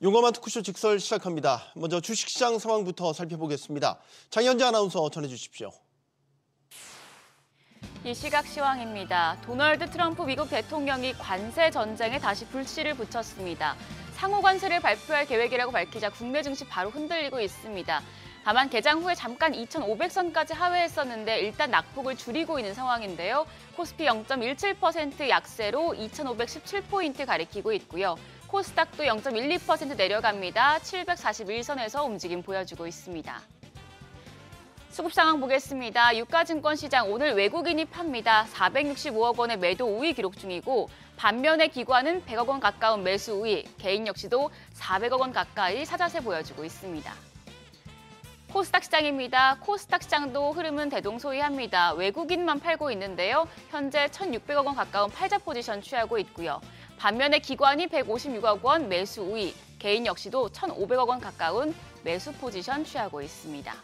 용감한 토크쇼 직설 시작합니다. 먼저 주식시장 상황부터 살펴보겠습니다. 장현지 아나운서 전해주십시오. 이 시각 시황입니다. 도널드 트럼프 미국 대통령이 관세 전쟁에 다시 불씨를 붙였습니다. 상호 관세를 발표할 계획이라고 밝히자 국내 증시 바로 흔들리고 있습니다. 다만 개장 후에 잠깐 2,500선까지 하회했었는데 일단 낙폭을 줄이고 있는 상황인데요. 코스피 0.17% 약세로 2,517포인트 가리키고 있고요. 코스닥도 0.12% 내려갑니다. 741선에서 움직임 보여주고 있습니다. 수급 상황 보겠습니다. 유가증권 시장 오늘 외국인이 팝니다. 465억 원의 매도 우위 기록 중이고 반면에 기관은 100억 원 가까운 매수 우위, 개인 역시도 400억 원 가까이 사자세 보여주고 있습니다. 코스닥 시장입니다. 코스닥 시장도 흐름은 대동소이합니다. 외국인만 팔고 있는데요. 현재 1,600억 원 가까운 팔자 포지션 취하고 있고요. 반면에 기관이 156억 원 매수 우위, 개인 역시도 1,500억 원 가까운 매수 포지션 취하고 있습니다.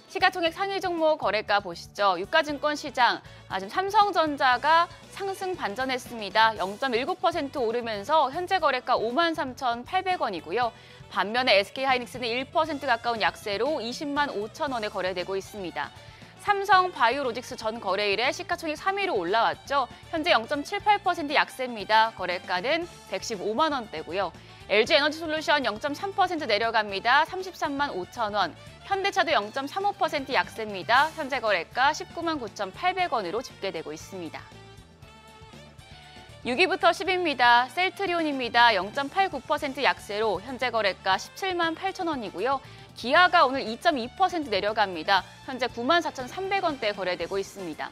시가총액 상위 종목 거래가 보시죠. 유가증권 시장, 지금 삼성전자가 상승 반전했습니다. 0.19% 오르면서 현재 거래가 53,800원이고요. 반면에 SK하이닉스는 1% 가까운 약세로 20만 5천 원에 거래되고 있습니다. 삼성 바이오로직스 전 거래일에 시가총액 3위로 올라왔죠. 현재 0.78% 약세입니다. 거래가는 115만 원대고요. LG에너지솔루션 0.3% 내려갑니다. 33만 5천 원. 현대차도 0.35% 약세입니다. 현재 거래가 19만 9,800원으로 집계되고 있습니다. 6위부터 10위입니다. 셀트리온입니다. 0.89% 약세로 현재 거래가 17만 8천 원이고요. 기아가 오늘 2.2% 내려갑니다. 현재 9만 4,300원대에 거래되고 있습니다.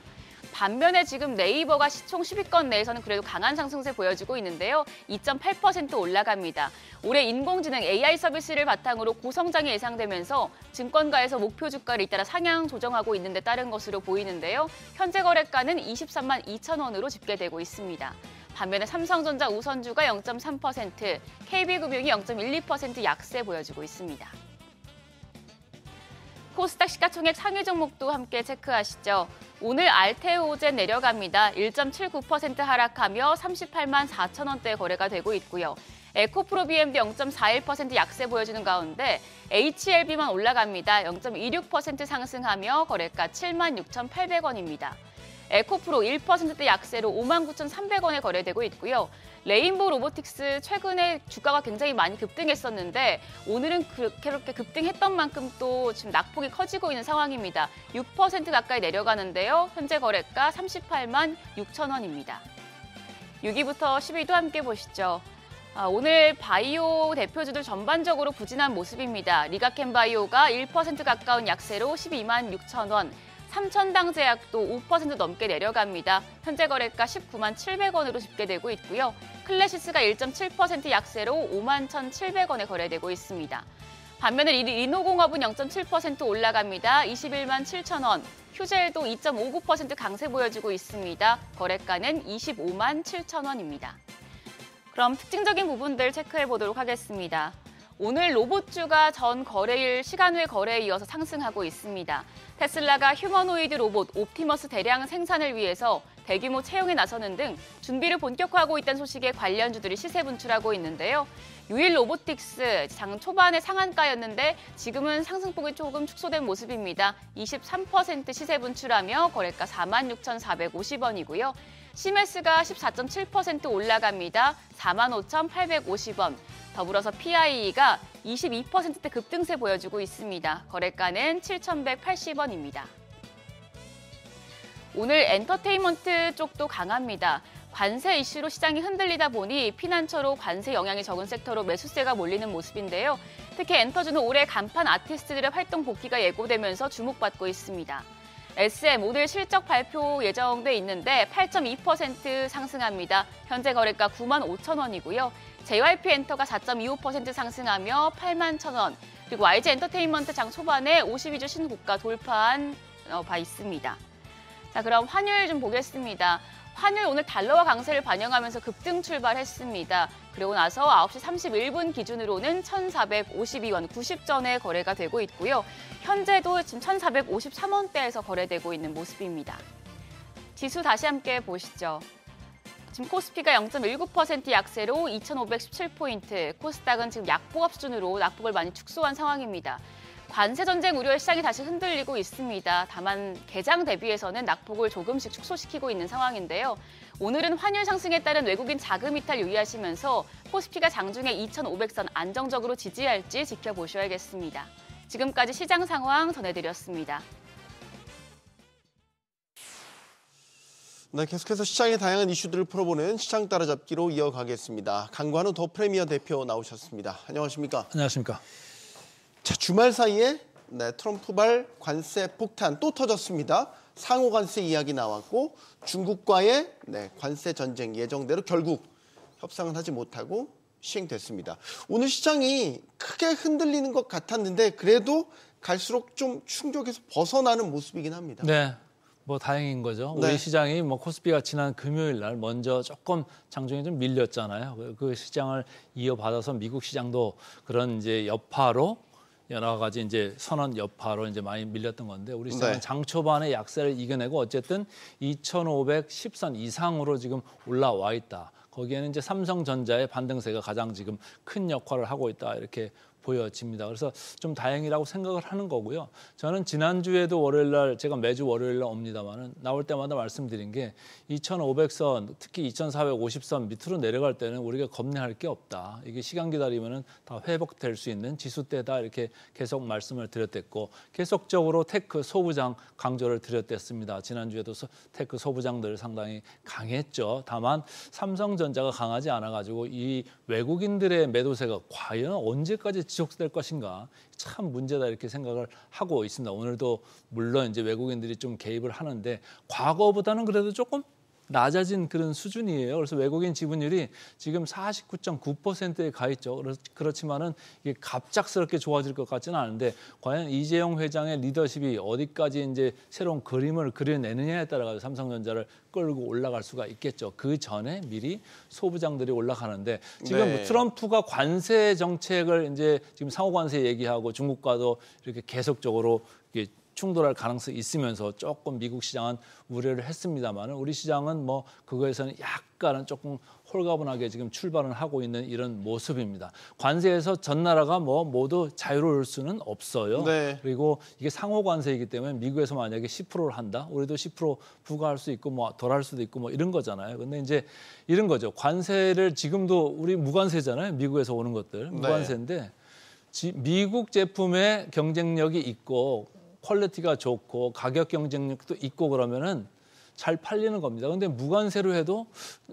반면에 지금 네이버가 시총 10위권 내에서는 그래도 강한 상승세 보여주고 있는데요. 2.8% 올라갑니다. 올해 인공지능 AI 서비스를 바탕으로 고성장이 예상되면서 증권가에서 목표 주가를 잇따라 상향 조정하고 있는 데 따른 것으로 보이는데요. 현재 거래가는 23만 2천 원으로 집계되고 있습니다. 반면에 삼성전자 우선주가 0.3%, KB금융이 0.12% 약세 보여주고 있습니다. 코스닥 시가총액 상위 종목도 함께 체크하시죠. 오늘 알테오젠 내려갑니다. 1.79% 하락하며 38만 4천 원대 거래가 되고 있고요. 에코프로비엠도 0.41% 약세 보여주는 가운데 HLB만 올라갑니다. 0.26% 상승하며 거래가 7만 6,800원입니다. 에코프로 1%대 약세로 5만 9,300원에 거래되고 있고요. 레인보우 로보틱스 최근에 주가가 굉장히 많이 급등했었는데 오늘은 그렇게 급등했던 만큼 또 지금 낙폭이 커지고 있는 상황입니다. 6% 가까이 내려가는데요. 현재 거래가 38만 6천 원입니다. 6위부터 10위도 함께 보시죠. 오늘 바이오 대표주들 전반적으로 부진한 모습입니다. 리가켄바이오가 1% 가까운 약세로 12만 6천 원. 삼천당제약도 5% 넘게 내려갑니다. 현재 거래가 19만 700원으로 집계되고 있고요. 클래시스가 1.7% 약세로 5만 1,700원에 거래되고 있습니다. 반면에 리노공업은 0.7% 올라갑니다. 21만 7천 원. 휴젤도 2.59% 강세 보여주고 있습니다. 거래가는 25만 7천 원입니다. 그럼 특징적인 부분들 체크해 보도록 하겠습니다. 오늘 로봇주가 전 거래일 시간 외 거래에 이어서 상승하고 있습니다. 테슬라가 휴머노이드 로봇 옵티머스 대량 생산을 위해서 대규모 채용에 나서는 등 준비를 본격화하고 있다는 소식에 관련주들이 시세 분출하고 있는데요. 유일 로보틱스 장 초반에 상한가였는데 지금은 상승폭이 조금 축소된 모습입니다. 23% 시세 분출하며 거래가 46,450원이고요. 시메스가 14.7% 올라갑니다. 45,850원. 더불어서 PIE가 22%대 급등세 보여주고 있습니다. 거래가는 7,180원입니다. 오늘 엔터테인먼트 쪽도 강합니다. 관세 이슈로 시장이 흔들리다 보니 피난처로 관세 영향이 적은 섹터로 매수세가 몰리는 모습인데요. 특히 엔터주는 올해 간판 아티스트들의 활동 복귀가 예고되면서 주목받고 있습니다. SM 오늘 실적 발표 예정돼 있는데 8.2% 상승합니다. 현재 거래가 9만 5천 원이고요. JYP 엔터가 4.25% 상승하며 8만 1천 원. 그리고 YG 엔터테인먼트 장 초반에 52주 신고가 돌파한 바 있습니다. 자, 그럼 환율 좀 보겠습니다. 환율 오늘 달러와 강세를 반영하면서 급등 출발했습니다. 그리고 나서 9시 31분 기준으로는 1,452원 90전에 거래가 되고 있고요. 현재도 지금 1,453원대에서 거래되고 있는 모습입니다. 지수 다시 함께 보시죠. 지금 코스피가 0.19% 약세로 2,517포인트, 코스닥은 지금 약보합 수준으로 낙폭을 많이 축소한 상황입니다. 관세 전쟁 우려에 시장이 다시 흔들리고 있습니다. 다만 개장 대비해서는 낙폭을 조금씩 축소시키고 있는 상황인데요. 오늘은 환율 상승에 따른 외국인 자금 이탈 유의하시면서 코스피가 장중에 2,500선 안정적으로 지지할지 지켜보셔야겠습니다. 지금까지 시장 상황 전해드렸습니다. 네, 계속해서 시장의 다양한 이슈들을 풀어보는 시장 따라잡기로 이어가겠습니다. 강관우 더 프리미어 대표 나오셨습니다. 안녕하십니까? 안녕하십니까? 자, 주말 사이에 트럼프발 관세 폭탄 또 터졌습니다. 상호 관세 이야기 나왔고 중국과의 관세 전쟁 예정대로 결국 협상은 하지 못하고 시행됐습니다. 오늘 시장이 크게 흔들리는 것 같았는데 그래도 갈수록 좀 충격에서 벗어나는 모습이긴 합니다. 네, 뭐 다행인 거죠. 네. 우리 시장이 뭐 코스피가 지난 금요일 날 먼저 조금 장중에 좀 밀렸잖아요. 그 시장을 이어받아서 미국 시장도 그런 이제 여파로 여러 가지 이제 선언 여파로 이제 많이 밀렸던 건데 우리 시장은 네. 장 초반에 약세를 이겨내고 어쨌든 2,510선 이상으로 지금 올라와 있다. 거기에는 이제 삼성전자의 반등세가 가장 지금 큰 역할을 하고 있다 이렇게 보여집니다. 그래서 좀 다행이라고 생각을 하는 거고요. 저는 지난주에도 월요일 날 제가 매주 월요일 날 옵니다만은 나올 때마다 말씀드린 게 2,500선 특히 2,450선 밑으로 내려갈 때는 우리가 겁내할 게 없다. 이게 시간 기다리면은 다 회복될 수 있는 지수대다 이렇게 계속 말씀을 드렸댔고 계속적으로 테크 소부장 강조를 드렸댔습니다. 지난주에도 테크 소부장들 상당히 강했죠. 다만 삼성전자가 강하지 않아가지고 이 외국인들의 매도세가 과연 언제까지 지속될 것인가 참 문제다 이렇게 생각을 하고 있습니다. 오늘도 물론 이제 외국인들이 좀 개입을 하는데 과거보다는 그래도 조금 낮아진 그런 수준이에요. 그래서 외국인 지분율이 지금 49.9%에 가 있죠. 그렇지만은 이게 갑작스럽게 좋아질 것 같지는 않은데 과연 이재용 회장의 리더십이 어디까지 이제 새로운 그림을 그려내느냐에 따라 삼성전자를 끌고 올라갈 수가 있겠죠. 그 전에 미리 소부장들이 올라가는데 지금 네. 트럼프가 관세 정책을 이제 지금 상호 관세 얘기하고 중국과도 이렇게 계속적으로 이게 충돌할 가능성이 있으면서 조금 미국 시장은 우려를 했습니다만 우리 시장은 뭐 그거에서는 약간은 조금 홀가분하게 지금 출발을 하고 있는 이런 모습입니다. 관세에서 전 나라가 뭐 모두 자유로울 수는 없어요. 네. 그리고 이게 상호 관세이기 때문에 미국에서 만약에 10%를 한다, 우리도 10% 부과할 수 있고 뭐 덜 할 수도 있고 뭐 이런 거잖아요. 근데 이제 이런 거죠. 관세를 지금도 우리 무관세잖아요. 미국에서 오는 것들 무관세인데 미국 제품의 경쟁력이 있고 퀄리티가 좋고 가격 경쟁력도 있고 그러면은 잘 팔리는 겁니다. 그런데 무관세로 해도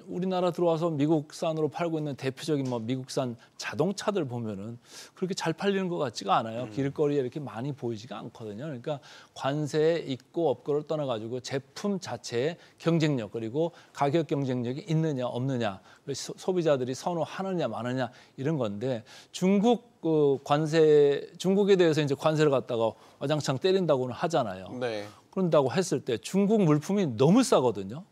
우리나라 들어와서 미국산으로 팔고 있는 대표적인 뭐 미국산 자동차들 보면은 그렇게 잘 팔리는 것 같지가 않아요. 길거리에 이렇게 많이 보이지가 않거든요. 그러니까 관세에 있고 없고를 떠나가지고 제품 자체의 경쟁력 그리고 가격 경쟁력이 있느냐 없느냐 소비자들이 선호하느냐 마느냐 이런 건데 중국 중국에 대해서 이제 관세를 갖다가 와장창 때린다고는 하잖아요. 네. 그런다고 했을 때 중국 물품이 너무 싸거든요.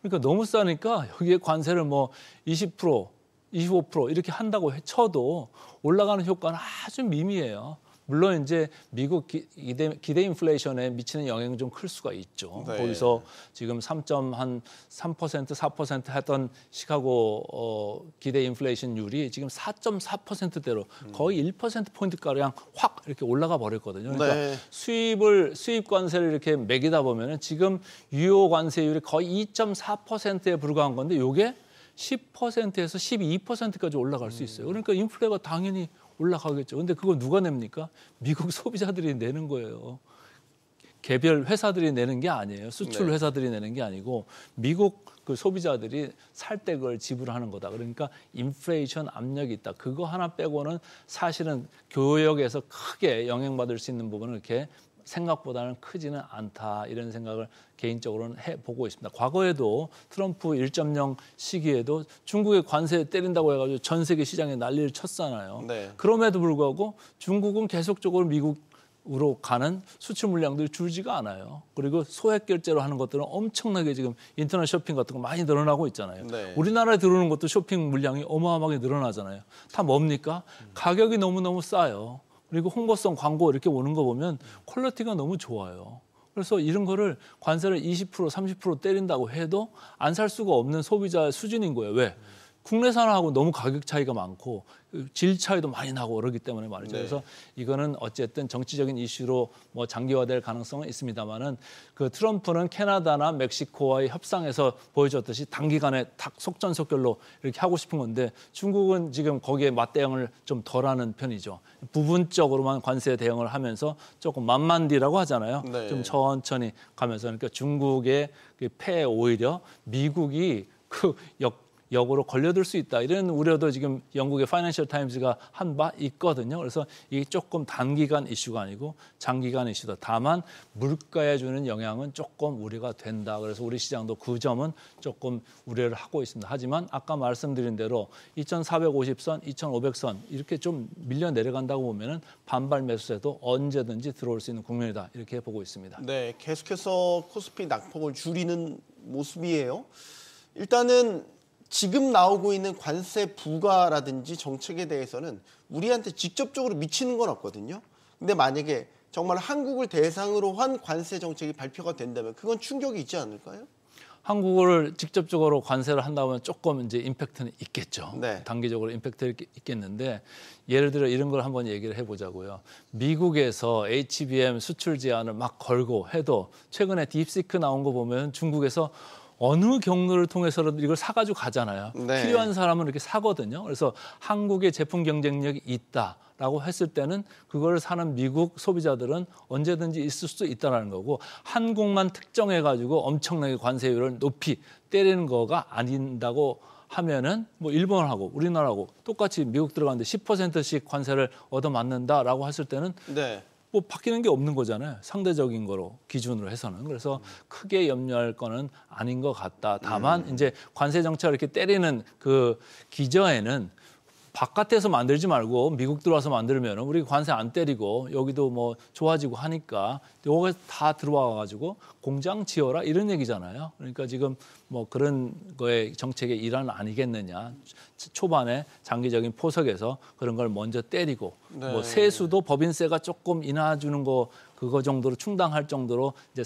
그러니까 너무 싸니까 여기에 관세를 뭐 20%, 25% 이렇게 한다고 쳐도 올라가는 효과는 아주 미미해요. 물론 이제 미국 기대 인플레이션에 미치는 영향이 좀 클 수가 있죠. 네. 거기서 지금 3% 4% 했던 시카고 기대 인플레이션율이 지금 4.4%대로 거의 1%포인트가량 확 이렇게 올라가 버렸거든요. 그러니까 네. 수입 관세를 이렇게 매기다 보면은 지금 유효 관세율이 거의 2.4%에 불과한 건데 이게 10%에서 12%까지 올라갈 수 있어요. 그러니까 인플레가 당연히 올라가겠죠. 근데 그거 누가 냅니까? 미국 소비자들이 내는 거예요. 개별 회사들이 내는 게 아니에요. 수출 회사들이 내는 게 아니고 미국 그 소비자들이 살 때 그걸 지불하는 거다. 그러니까 인플레이션 압력이 있다. 그거 하나 빼고는 사실은 교역에서 크게 영향받을 수 있는 부분은 이렇게 생각보다는 크지는 않다 이런 생각을 개인적으로는 해보고 있습니다. 과거에도 트럼프 1.0 시기에도 중국의 관세 때린다고 해가지고 전 세계 시장에 난리를 쳤잖아요. 네. 그럼에도 불구하고 중국은 계속적으로 미국으로 가는 수출 물량들이 줄지가 않아요. 그리고 소액 결제로 하는 것들은 엄청나게 지금 인터넷 쇼핑 같은 거 많이 늘어나고 있잖아요. 네. 우리나라에 들어오는 것도 쇼핑 물량이 어마어마하게 늘어나잖아요. 다 뭡니까? 가격이 너무너무 싸요. 그리고 홍보성 광고 이렇게 오는 거 보면 퀄리티가 너무 좋아요. 그래서 이런 거를 관세를 20%, 30% 때린다고 해도 안 살 수가 없는 소비자 수준인 거예요. 왜? 국내산하고 너무 가격 차이가 많고 질 차이도 많이 나고 그러기 때문에 말이죠. 네. 그래서 이거는 어쨌든 정치적인 이슈로 뭐 장기화될 가능성은 있습니다만은 그 트럼프는 캐나다나 멕시코와의 협상에서 보여줬듯이 단기간에 딱 속전속결로 이렇게 하고 싶은 건데 중국은 지금 거기에 맞대응을 좀 덜하는 편이죠. 부분적으로만 관세 대응을 하면서 조금 만만디라고 하잖아요. 네. 좀 천천히 가면서 그러니까 중국의 그 패에 오히려 미국이 역으로 걸려들 수 있다. 이런 우려도 지금 영국의 파이낸셜 타임즈가 한 바 있거든요. 그래서 이게 조금 단기간 이슈가 아니고 장기간 이슈다. 다만 물가에 주는 영향은 조금 우려가 된다. 그래서 우리 시장도 그 점은 조금 우려를 하고 있습니다. 하지만 아까 말씀드린 대로 2,450선, 2,500선 이렇게 좀 밀려 내려간다고 보면은 반발 매수세도 언제든지 들어올 수 있는 국면이다. 이렇게 보고 있습니다. 네, 계속해서 코스피 낙폭을 줄이는 모습이에요. 일단은 지금 나오고 있는 관세 부과라든지 정책에 대해서는 우리한테 직접적으로 미치는 건 없거든요. 근데 만약에 정말 한국을 대상으로 한 관세 정책이 발표가 된다면 그건 충격이 있지 않을까요? 한국을 직접적으로 관세를 한다면 조금 이제 임팩트는 있겠죠. 네. 단기적으로 임팩트는 있겠는데 예를 들어 이런 걸 한번 얘기를 해보자고요. 미국에서 HBM 수출 제한을 막 걸고 해도 최근에 딥시크 나온 거 보면 중국에서 어느 경로를 통해서라도 이걸 사가지고 가잖아요. 네. 필요한 사람은 이렇게 사거든요. 그래서 한국의 제품 경쟁력이 있다라고 했을 때는 그걸 사는 미국 소비자들은 언제든지 있을 수 있다는 거고 한국만 특정해가지고 엄청나게 관세율을 높이 때리는 거가 아닌다고 하면은 뭐 일본하고 우리나라하고 똑같이 미국 들어가는데 10%씩 관세를 얻어맞는다라고 했을 때는 네. 뭐 바뀌는 게 없는 거잖아요. 상대적인 거로 기준으로 해서는. 그래서 크게 염려할 거는 아닌 것 같다. 다만 이제 관세 정책을 이렇게 때리는 그 기저에는 바깥에서 만들지 말고 미국 들어와서 만들면 우리 관세 안 때리고 여기도 뭐 좋아지고 하니까 여기 다 들어와 가지고 공장 지어라 이런 얘기잖아요. 그러니까 지금 뭐 그런 거에 정책의 일환 아니겠느냐. 초반에 장기적인 포석에서 그런 걸 먼저 때리고 네. 뭐 세수도 법인세가 조금 인하주는 거 그거 정도로 충당할 정도로 이제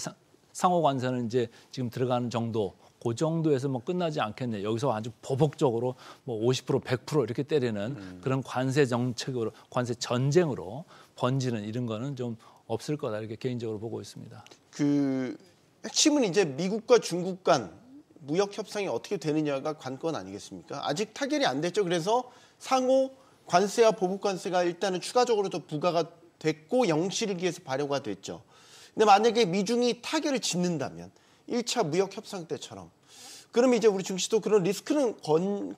상호 관세는 이제 지금 들어가는 정도. 그 정도에서 뭐 끝나지 않겠네. 여기서 아주 보복적으로 뭐 50%, 100% 이렇게 때리는 그런 관세 정책으로, 관세 전쟁으로 번지는 이런 거는 좀 없을 거다 이렇게 개인적으로 보고 있습니다. 그 핵심은 이제 미국과 중국 간 무역 협상이 어떻게 되느냐가 관건 아니겠습니까? 아직 타결이 안 됐죠. 그래서 상호 관세와 보복 관세가 일단은 추가적으로 더 부과가 됐고 영실기에서 발효가 됐죠. 근데 만약에 미중이 타결을 짓는다면 1차 무역 협상 때처럼 그러면 이제 우리 증시도 그런 리스크는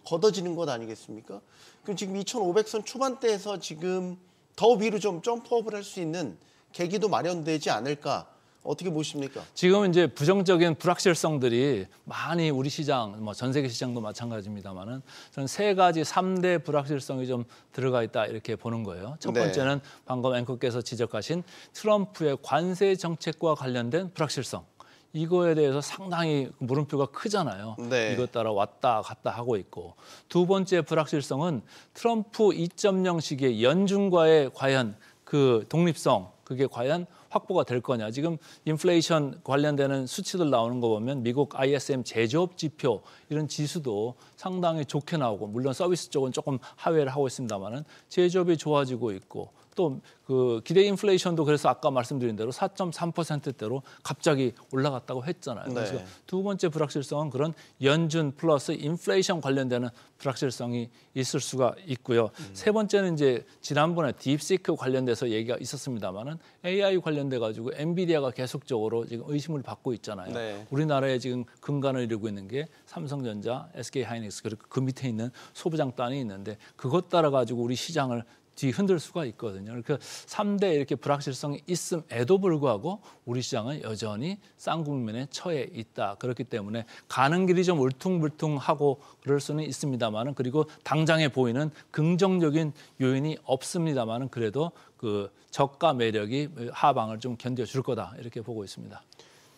걷어지는 것 아니겠습니까? 그럼 지금 2,500선 초반대에서 지금 더 위로 좀 점프업을 할 수 있는 계기도 마련되지 않을까? 어떻게 보십니까? 지금 이제 부정적인 불확실성들이 많이 우리 시장, 뭐 전 세계 시장도 마찬가지입니다만은 저는 세 가지 3대 불확실성이 좀 들어가 있다 이렇게 보는 거예요. 첫 번째는 방금 앵커께서 지적하신 트럼프의 관세 정책과 관련된 불확실성. 이거에 대해서 상당히 물음표가 크잖아요. 네. 이것 따라 왔다 갔다 하고 있고. 두 번째 불확실성은 트럼프 2.0식의 연준과의 과연 그 독립성, 그게 과연 확보가 될 거냐. 지금 인플레이션 관련되는 수치들 나오는 거 보면 미국 ISM 제조업 지표 이런 지수도 상당히 좋게 나오고 물론 서비스 쪽은 조금 하회를 하고 있습니다만은 제조업이 좋아지고 있고 또 그 기대 인플레이션도 그래서 아까 말씀드린 대로 4.3%대로 갑자기 올라갔다고 했잖아요. 네. 그래서 두 번째 불확실성은 그런 연준 플러스 인플레이션 관련되는 불확실성이 있을 수가 있고요. 세 번째는 이제 지난번에 딥시크 관련돼서 얘기가 있었습니다만은 AI 관련돼 가지고 엔비디아가 계속적으로 지금 의심을 받고 있잖아요. 네. 우리나라에 지금 근간을 이루고 있는 게 삼성전자, SK하이닉스 그리고 그 밑에 있는 소부장단이 있는데 그것 따라 가지고 우리 시장을 뒤흔들 수가 있거든요. 그러니까 3대 이렇게 불확실성이 있음에도 불구하고 우리 시장은 여전히 쌍국면에 처해 있다. 그렇기 때문에 가는 길이 좀 울퉁불퉁하고 그럴 수는 있습니다만은 그리고 당장에 보이는 긍정적인 요인이 없습니다만은 그래도 그 저가 매력이 하방을 좀 견뎌줄 거다. 이렇게 보고 있습니다.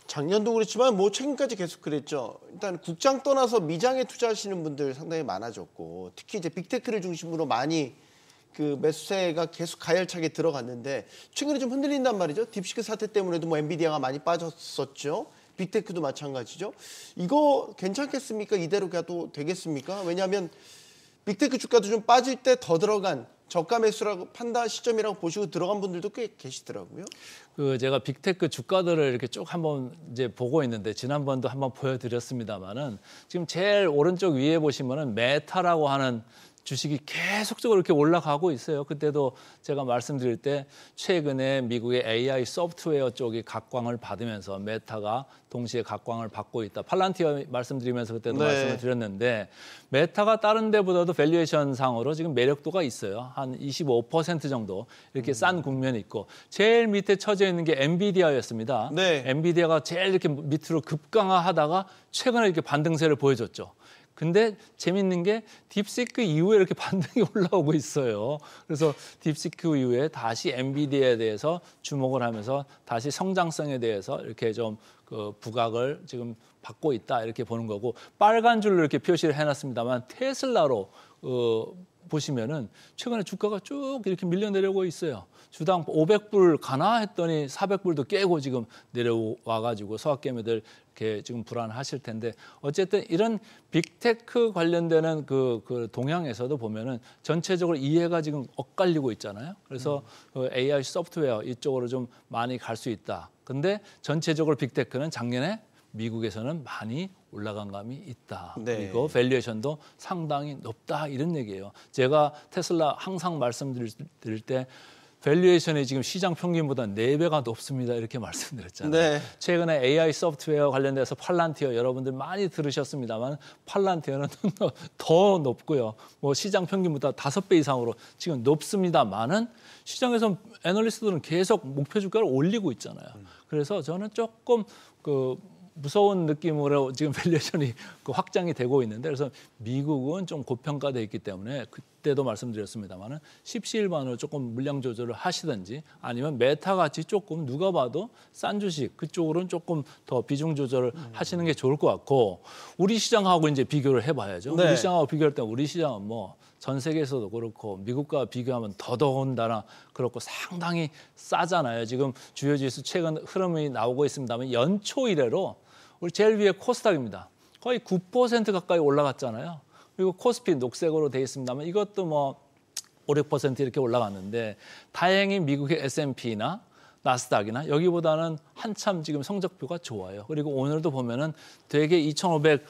작년도 그렇지만 뭐 최근까지 계속 그랬죠. 일단 국장 떠나서 미장에 투자하시는 분들 상당히 많아졌고 특히 이제 빅테크를 중심으로 많이 그 매수세가 계속 가열차게 들어갔는데 최근에 좀 흔들린단 말이죠. 딥시크 사태 때문에도 뭐 엔비디아가 많이 빠졌었죠. 빅테크도 마찬가지죠. 이거 괜찮겠습니까? 이대로 가도 되겠습니까? 왜냐하면 빅테크 주가도 좀 빠질 때 더 들어간 저가 매수라고 판단 시점이라고 보시고 들어간 분들도 꽤 계시더라고요. 그 제가 빅테크 주가들을 이렇게 쭉 한번 이제 보고 있는데 지난번도 한번 보여드렸습니다만은 지금 제일 오른쪽 위에 보시면은 메타라고 하는 주식이 계속적으로 이렇게 올라가고 있어요. 그때도 제가 말씀드릴 때 최근에 미국의 AI 소프트웨어 쪽이 각광을 받으면서 메타가 동시에 각광을 받고 있다. 팔란티어 말씀드리면서 그때도 네. 말씀을 드렸는데 메타가 다른 데보다도 밸류에이션 상으로 지금 매력도가 있어요. 한 25% 정도 이렇게 싼 국면이 있고 제일 밑에 쳐져 있는 게 엔비디아였습니다. 네. 엔비디아가 제일 이렇게 밑으로 급강하다가 최근에 이렇게 반등세를 보여줬죠. 근데 재밌는 게 딥시크 이후에 이렇게 반등이 올라오고 있어요. 그래서 딥시크 이후에 다시 엔비디아에 대해서 주목을 하면서 다시 성장성에 대해서 이렇게 좀 그 부각을 지금 받고 있다 이렇게 보는 거고 빨간 줄로 이렇게 표시를 해놨습니다만 테슬라로 보시면은 최근에 주가가 쭉 이렇게 밀려 내려오고 있어요. 주당 500불 가나 했더니 400불도 깨고 지금 내려와가지고 서학개미들 이렇게 지금 불안하실 텐데 어쨌든 이런 빅테크 관련되는 그 동향에서도 보면은 전체적으로 이해가 지금 엇갈리고 있잖아요. 그래서 그 AI 소프트웨어 이쪽으로 좀 많이 갈 수 있다. 근데 전체적으로 빅테크는 작년에 미국에서는 많이 올라간 감이 있다. 네. 그리고 밸류에이션도 상당히 높다 이런 얘기예요. 제가 테슬라 항상 말씀드릴 때 밸류에이션이 지금 시장 평균보다 4배가 높습니다. 이렇게 말씀드렸잖아요. 네. 최근에 AI 소프트웨어 관련돼서 팔란티어 여러분들 많이 들으셨습니다만 팔란티어는 더 높고요. 뭐 시장 평균보다 5배 이상으로 지금 높습니다만은 시장에서 애널리스트들은 계속 목표 주가를 올리고 있잖아요. 그래서 저는 조금 그 무서운 느낌으로 지금 밸류에이션이 확장이 되고 있는데 그래서 미국은 좀 고평가돼 있기 때문에 그때도 말씀드렸습니다만은 십시일반으로 조금 물량 조절을 하시든지 아니면 메타 같이 조금 누가 봐도 싼 주식 그쪽으로는 조금 더 비중 조절을 하시는 게 좋을 것 같고 우리 시장하고 이제 비교를 해봐야죠. 네. 우리 시장하고 비교할 때 우리 시장은 뭐 전 세계에서도 그렇고 미국과 비교하면 더더군다나 그렇고 상당히 싸잖아요. 지금 주요 지수 최근 흐름이 나오고 있습니다만 연초 이래로 우리 제일 위에 코스닥입니다. 거의 9% 가까이 올라갔잖아요. 그리고 코스피 녹색으로 돼 있습니다만 이것도 뭐 5, 6% 이렇게 올라갔는데 다행히 미국의 S&P나 나스닥이나 여기보다는 한참 지금 성적표가 좋아요. 그리고 오늘도 보면은 되게 2,500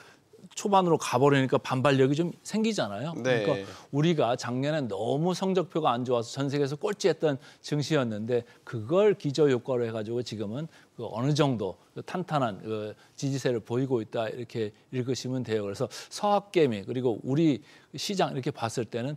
초반으로 가버리니까 반발력이 좀 생기잖아요. 네. 그러니까 우리가 작년에 너무 성적표가 안 좋아서 전 세계에서 꼴찌했던 증시였는데 그걸 기저효과로 해가지고 지금은 그 어느 정도 탄탄한 그 지지세를 보이고 있다 이렇게 읽으시면 돼요. 그래서 서학개미 그리고 우리 시장 이렇게 봤을 때는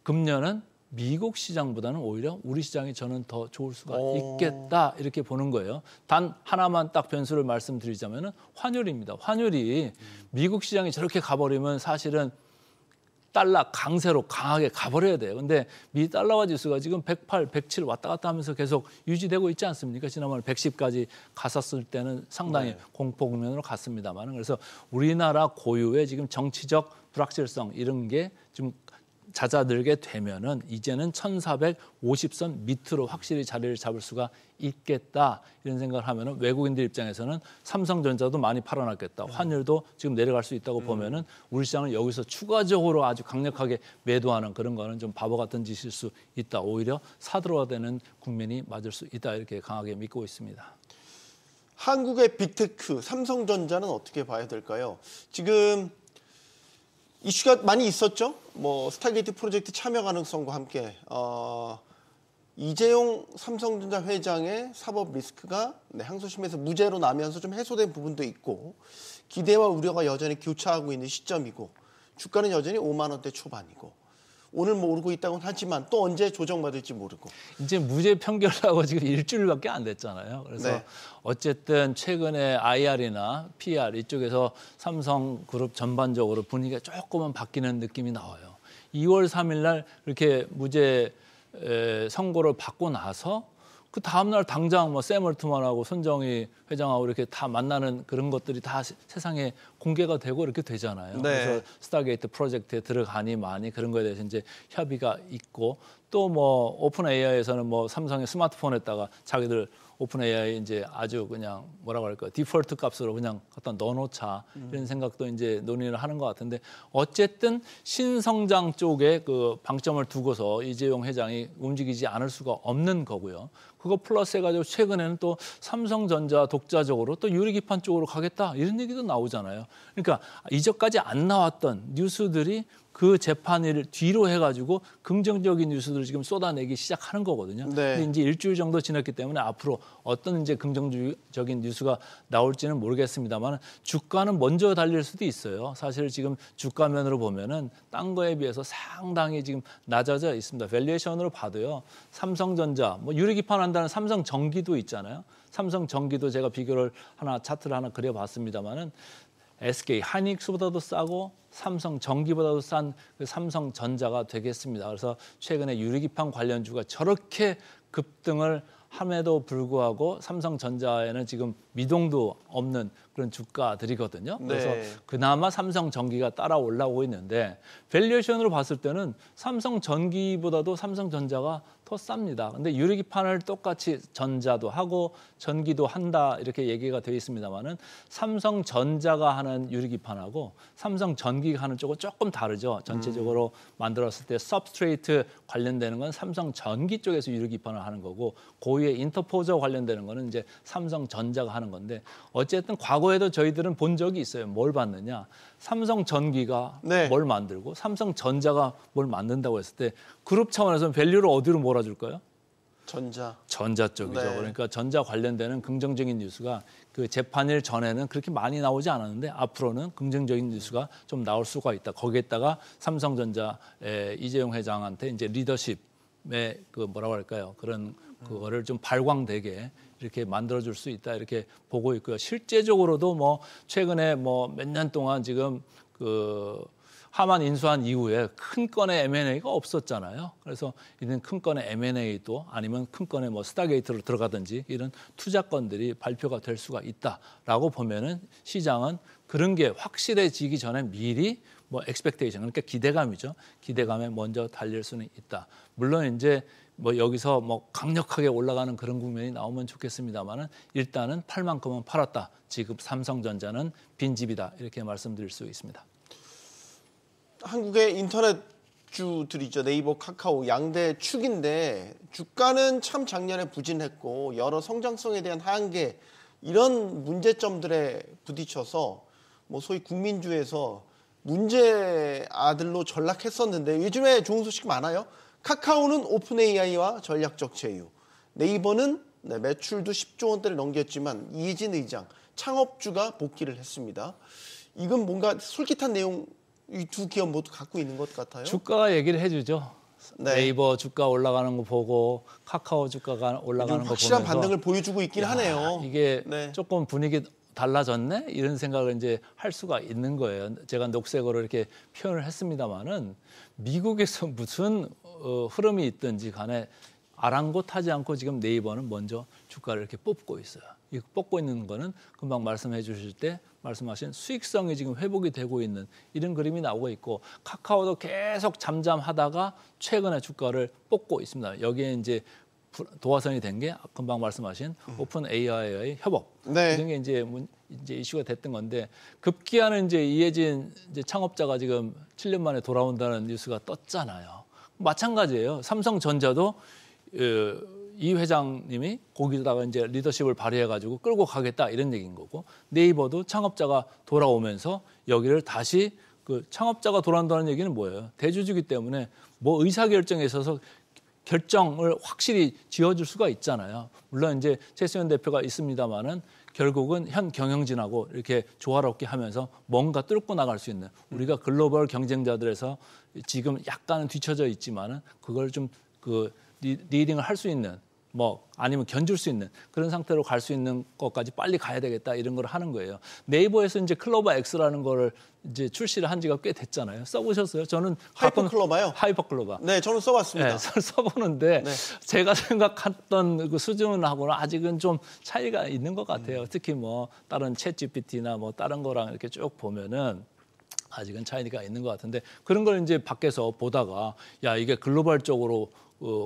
금년은 미국 시장보다는 오히려 우리 시장이 저는 더 좋을 수가 있겠다 이렇게 보는 거예요. 단 하나만 딱 변수를 말씀드리자면은 환율입니다. 환율이 미국 시장이 저렇게 가버리면 사실은 달러 강세로 강하게 가버려야 돼요. 근데 미 달러화 지수가 지금 108, 107 왔다 갔다 하면서 계속 유지되고 있지 않습니까? 지난번에 110까지 갔었을 때는 상당히 공포 국면으로 갔습니다만 그래서 우리나라 고유의 지금 정치적 불확실성 이런 게 좀 잦아들게 되면은 이제는 1450선 밑으로 확실히 자리를 잡을 수가 있겠다 이런 생각을 하면은 외국인들 입장에서는 삼성전자도 많이 팔아놨겠다 환율도 지금 내려갈 수 있다고 보면은 우리 시장은 여기서 추가적으로 아주 강력하게 매도하는 그런 거는 좀 바보 같은 짓일 수 있다 오히려 사들어야 되는 국면이 맞을 수 있다 이렇게 강하게 믿고 있습니다. 한국의 빅테크 삼성전자는 어떻게 봐야 될까요? 지금 이슈가 많이 있었죠. 뭐 스타게이트 프로젝트 참여 가능성과 함께 이재용 삼성전자 회장의 사법 리스크가 항소심에서 무죄로 나면서 좀 해소된 부분도 있고 기대와 우려가 여전히 교차하고 있는 시점이고 주가는 여전히 5만 원대 초반이고 오늘 뭐 오르고 있다고는 하지만 또 언제 조정받을지 모르고 이제 무죄 판결하고 지금 일주일밖에 안 됐잖아요. 그래서 네. 어쨌든 최근에 IR이나 PR 이쪽에서 삼성그룹 전반적으로 분위기가 조금은 바뀌는 느낌이 나와요. 2월 3일 날 이렇게 무죄 선고를 받고 나서 그 다음날 당장 뭐 샘 얼트만하고 손정희 회장하고 이렇게 다 만나는 그런 것들이 다 세상에 공개가 되고 이렇게 되잖아요. 네. 그래서 스타게이트 프로젝트에 들어가니 많이 그런 거에 대해서 이제 협의가 있고 또 뭐 오픈 AI에서는 뭐 삼성의 스마트폰에다가 자기들 오픈 AI 이제 아주 그냥 뭐라고 할까 디폴트 값으로 그냥 갖다 넣어놓자 이런 생각도 이제 논의를 하는 것 같은데 어쨌든 신성장 쪽에 그 방점을 두고서 이재용 회장이 움직이지 않을 수가 없는 거고요. 그거 플러스 해가지고 최근에는 또 삼성전자 독자적으로 또 유리기판 쪽으로 가겠다 이런 얘기도 나오잖아요. 그러니까 이전까지 안 나왔던 뉴스들이 그 재판을 뒤로 해가지고 긍정적인 뉴스들을 지금 쏟아내기 시작하는 거거든요. 네. 근데 이제 일주일 정도 지났기 때문에 앞으로 어떤 이제 긍정적인 뉴스가 나올지는 모르겠습니다만 주가는 먼저 달릴 수도 있어요. 사실 지금 주가면으로 보면은 딴 거에 비해서 상당히 지금 낮아져 있습니다. 밸류에이션으로 봐도요. 삼성전자, 뭐 유리기판 한다는 삼성전기도 있잖아요. 삼성전기도 제가 비교를 차트를 하나 그려봤습니다만은 SK 하이닉스보다도 싸고 삼성전기보다도 싼 그 삼성전자가 되겠습니다. 그래서 최근에 유리기판 관련주가 저렇게 급등을 함에도 불구하고 삼성전자에는 지금 미동도 없는 그런 주가들이거든요. 그래서 네. 그나마 삼성전기가 따라 올라오고 있는데 밸류에이션으로 봤을 때는 삼성전기보다도 삼성전자가 더 쌉니다. 근데 유리기판을 똑같이 전자도 하고 전기도 한다 이렇게 얘기가 되어 있습니다만은 삼성전자가 하는 유리기판하고 삼성전기가 하는 쪽은 조금 다르죠. 전체적으로 만들었을 때 서브스트레이트 관련되는 건 삼성전기 쪽에서 유리기판을 하는 거고 고유의 인터포저 관련되는 거는 이제 삼성전자가 하는 건데 어쨌든 과거에도 저희들은 본 적이 있어요. 뭘 봤느냐. 삼성전기가 네. 뭘 만들고 삼성전자가 뭘 만든다고 했을 때 그룹 차원에서는 밸류를 어디로 몰아줄까요? 전자 쪽이죠. 네. 그러니까 전자 관련되는 긍정적인 뉴스가 그 재판일 전에는 그렇게 많이 나오지 않았는데 앞으로는 긍정적인 뉴스가 좀 나올 수가 있다. 거기에다가 삼성전자 이재용 회장한테 이제 리더십의 그 뭐라고 할까요? 그런 그거를 좀 발광되게 이렇게 만들어줄 수 있다 이렇게 보고 있고요. 실제적으로도 뭐 최근에 뭐 몇 년 동안 지금 그 하만 인수한 이후에 큰 건의 M&A가 없었잖아요. 그래서 이런 큰 건의 M&A도 아니면 큰 건의 뭐 스타게이트로 들어가든지 이런 투자건들이 발표가 될 수가 있다라고 보면은 시장은 그런 게 확실해지기 전에 미리 뭐 expectation 그러니까 기대감이죠. 기대감에 먼저 달릴 수는 있다. 물론 이제 뭐 여기서 뭐 강력하게 올라가는 그런 국면이 나오면 좋겠습니다만은 일단은 팔 만큼은 팔았다. 지금 삼성전자는 빈집이다. 이렇게 말씀드릴 수 있습니다. 한국의 인터넷주들이죠. 네이버, 카카오 양대 축인데 주가는 참 작년에 부진했고 여러 성장성에 대한 한계 이런 문제점들에 부딪혀서 뭐 소위 국민주에서 문제 아들로 전락했었는데 요즘에 좋은 소식 많아요. 카카오는 오픈 AI와 전략적 제휴, 네이버는 매출도 10조 원대를 넘겼지만 이해진 의장, 창업주가 복귀를 했습니다. 이건 뭔가 솔깃한 내용 이 두 기업 모두 갖고 있는 것 같아요. 주가가 얘기를 해주죠. 네. 네이버 주가 올라가는 거 보고 카카오 주가가 올라가는 거 확실한 보면서 반등을 보여주고 있긴 하네요. 이게 네. 조금 분위기 달라졌네 이런 생각을 이제 할 수가 있는 거예요. 제가 녹색으로 이렇게 표현을 했습니다만은 미국에서 무슨 흐름이 있든지 간에 아랑곳하지 않고 지금 네이버는 먼저 주가를 이렇게 뽑고 있어요. 이 뽑고 있는 거는 금방 말씀해 주실 때 말씀하신 수익성이 지금 회복이 되고 있는 이런 그림이 나오고 있고 카카오도 계속 잠잠하다가 최근에 주가를 뽑고 있습니다. 여기에 이제 도화선이 된 게 금방 말씀하신 오픈 AI와의 협업 네. 이런 게 이제 이슈가 됐던 건데 급기야는 이제 이해진 이제 창업자가 지금 7년 만에 돌아온다는 뉴스가 떴잖아요. 마찬가지예요. 삼성전자도 이 회장님이 거기다가 이제 리더십을 발휘해가지고 끌고 가겠다 이런 얘기인 거고 네이버도 창업자가 돌아오면서 여기를 다시 그 창업자가 돌아온다는 얘기는 뭐예요? 대주주기 때문에 뭐 의사결정에 있어서 결정을 확실히 지어줄 수가 있잖아요. 물론 이제 최수현 대표가 있습니다만은 결국은 현 경영진하고 이렇게 조화롭게 하면서 뭔가 뚫고 나갈 수 있는 우리가 글로벌 경쟁자들에서 지금 약간은 뒤처져 있지만은 그걸 좀 그 리딩을 할 수 있는 뭐 아니면 견줄 수 있는 그런 상태로 갈 수 있는 것까지 빨리 가야 되겠다 이런 걸 하는 거예요. 네이버에서 이제 클로버 X라는 거를 이제 출시를 한 지가 꽤 됐잖아요. 써보셨어요? 저는 하이퍼 클로버요? 하이퍼 클로버. 네, 저는 써봤습니다. 네, 써보는데 네. 제가 생각했던 그 수준하고는 아직은 좀 차이가 있는 것 같아요. 특히 뭐 다른 챗 GPT나 뭐 다른 거랑 이렇게 쭉 보면은 아직은 차이가 있는 것 같은데 그런 걸 이제 밖에서 보다가 야 이게 글로벌적으로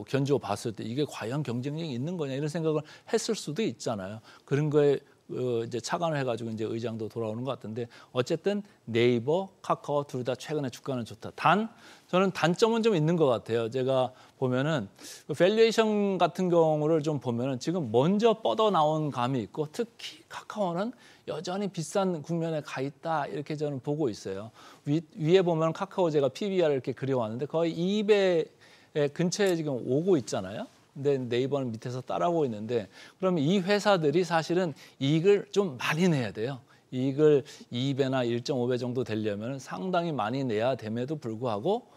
견주어 봤을 때 이게 과연 경쟁력이 있는 거냐 이런 생각을 했을 수도 있잖아요. 그런 거에 이제 착안을 해가지고 이제 의장도 돌아오는 것 같은데 어쨌든 네이버, 카카오 둘 다 최근에 주가는 좋다. 저는 단점은 좀 있는 것 같아요. 제가 보면은 밸류에이션 같은 경우를 좀 보면은 지금 먼저 뻗어 나온 감이 있고 특히 카카오는 여전히 비싼 국면에 가 있다 이렇게 저는 보고 있어요. 위에 보면 카카오 제가 PBR 이렇게 그려왔는데 거의 2배 근처에 지금 오고 있잖아요. 근데 네이버는 밑에서 따라오고 있는데 그러면 이 회사들이 사실은 이익을 좀 많이 내야 돼요. 이익을 2배나 1.5배 정도 되려면 상당히 많이 내야 됨에도 불구하고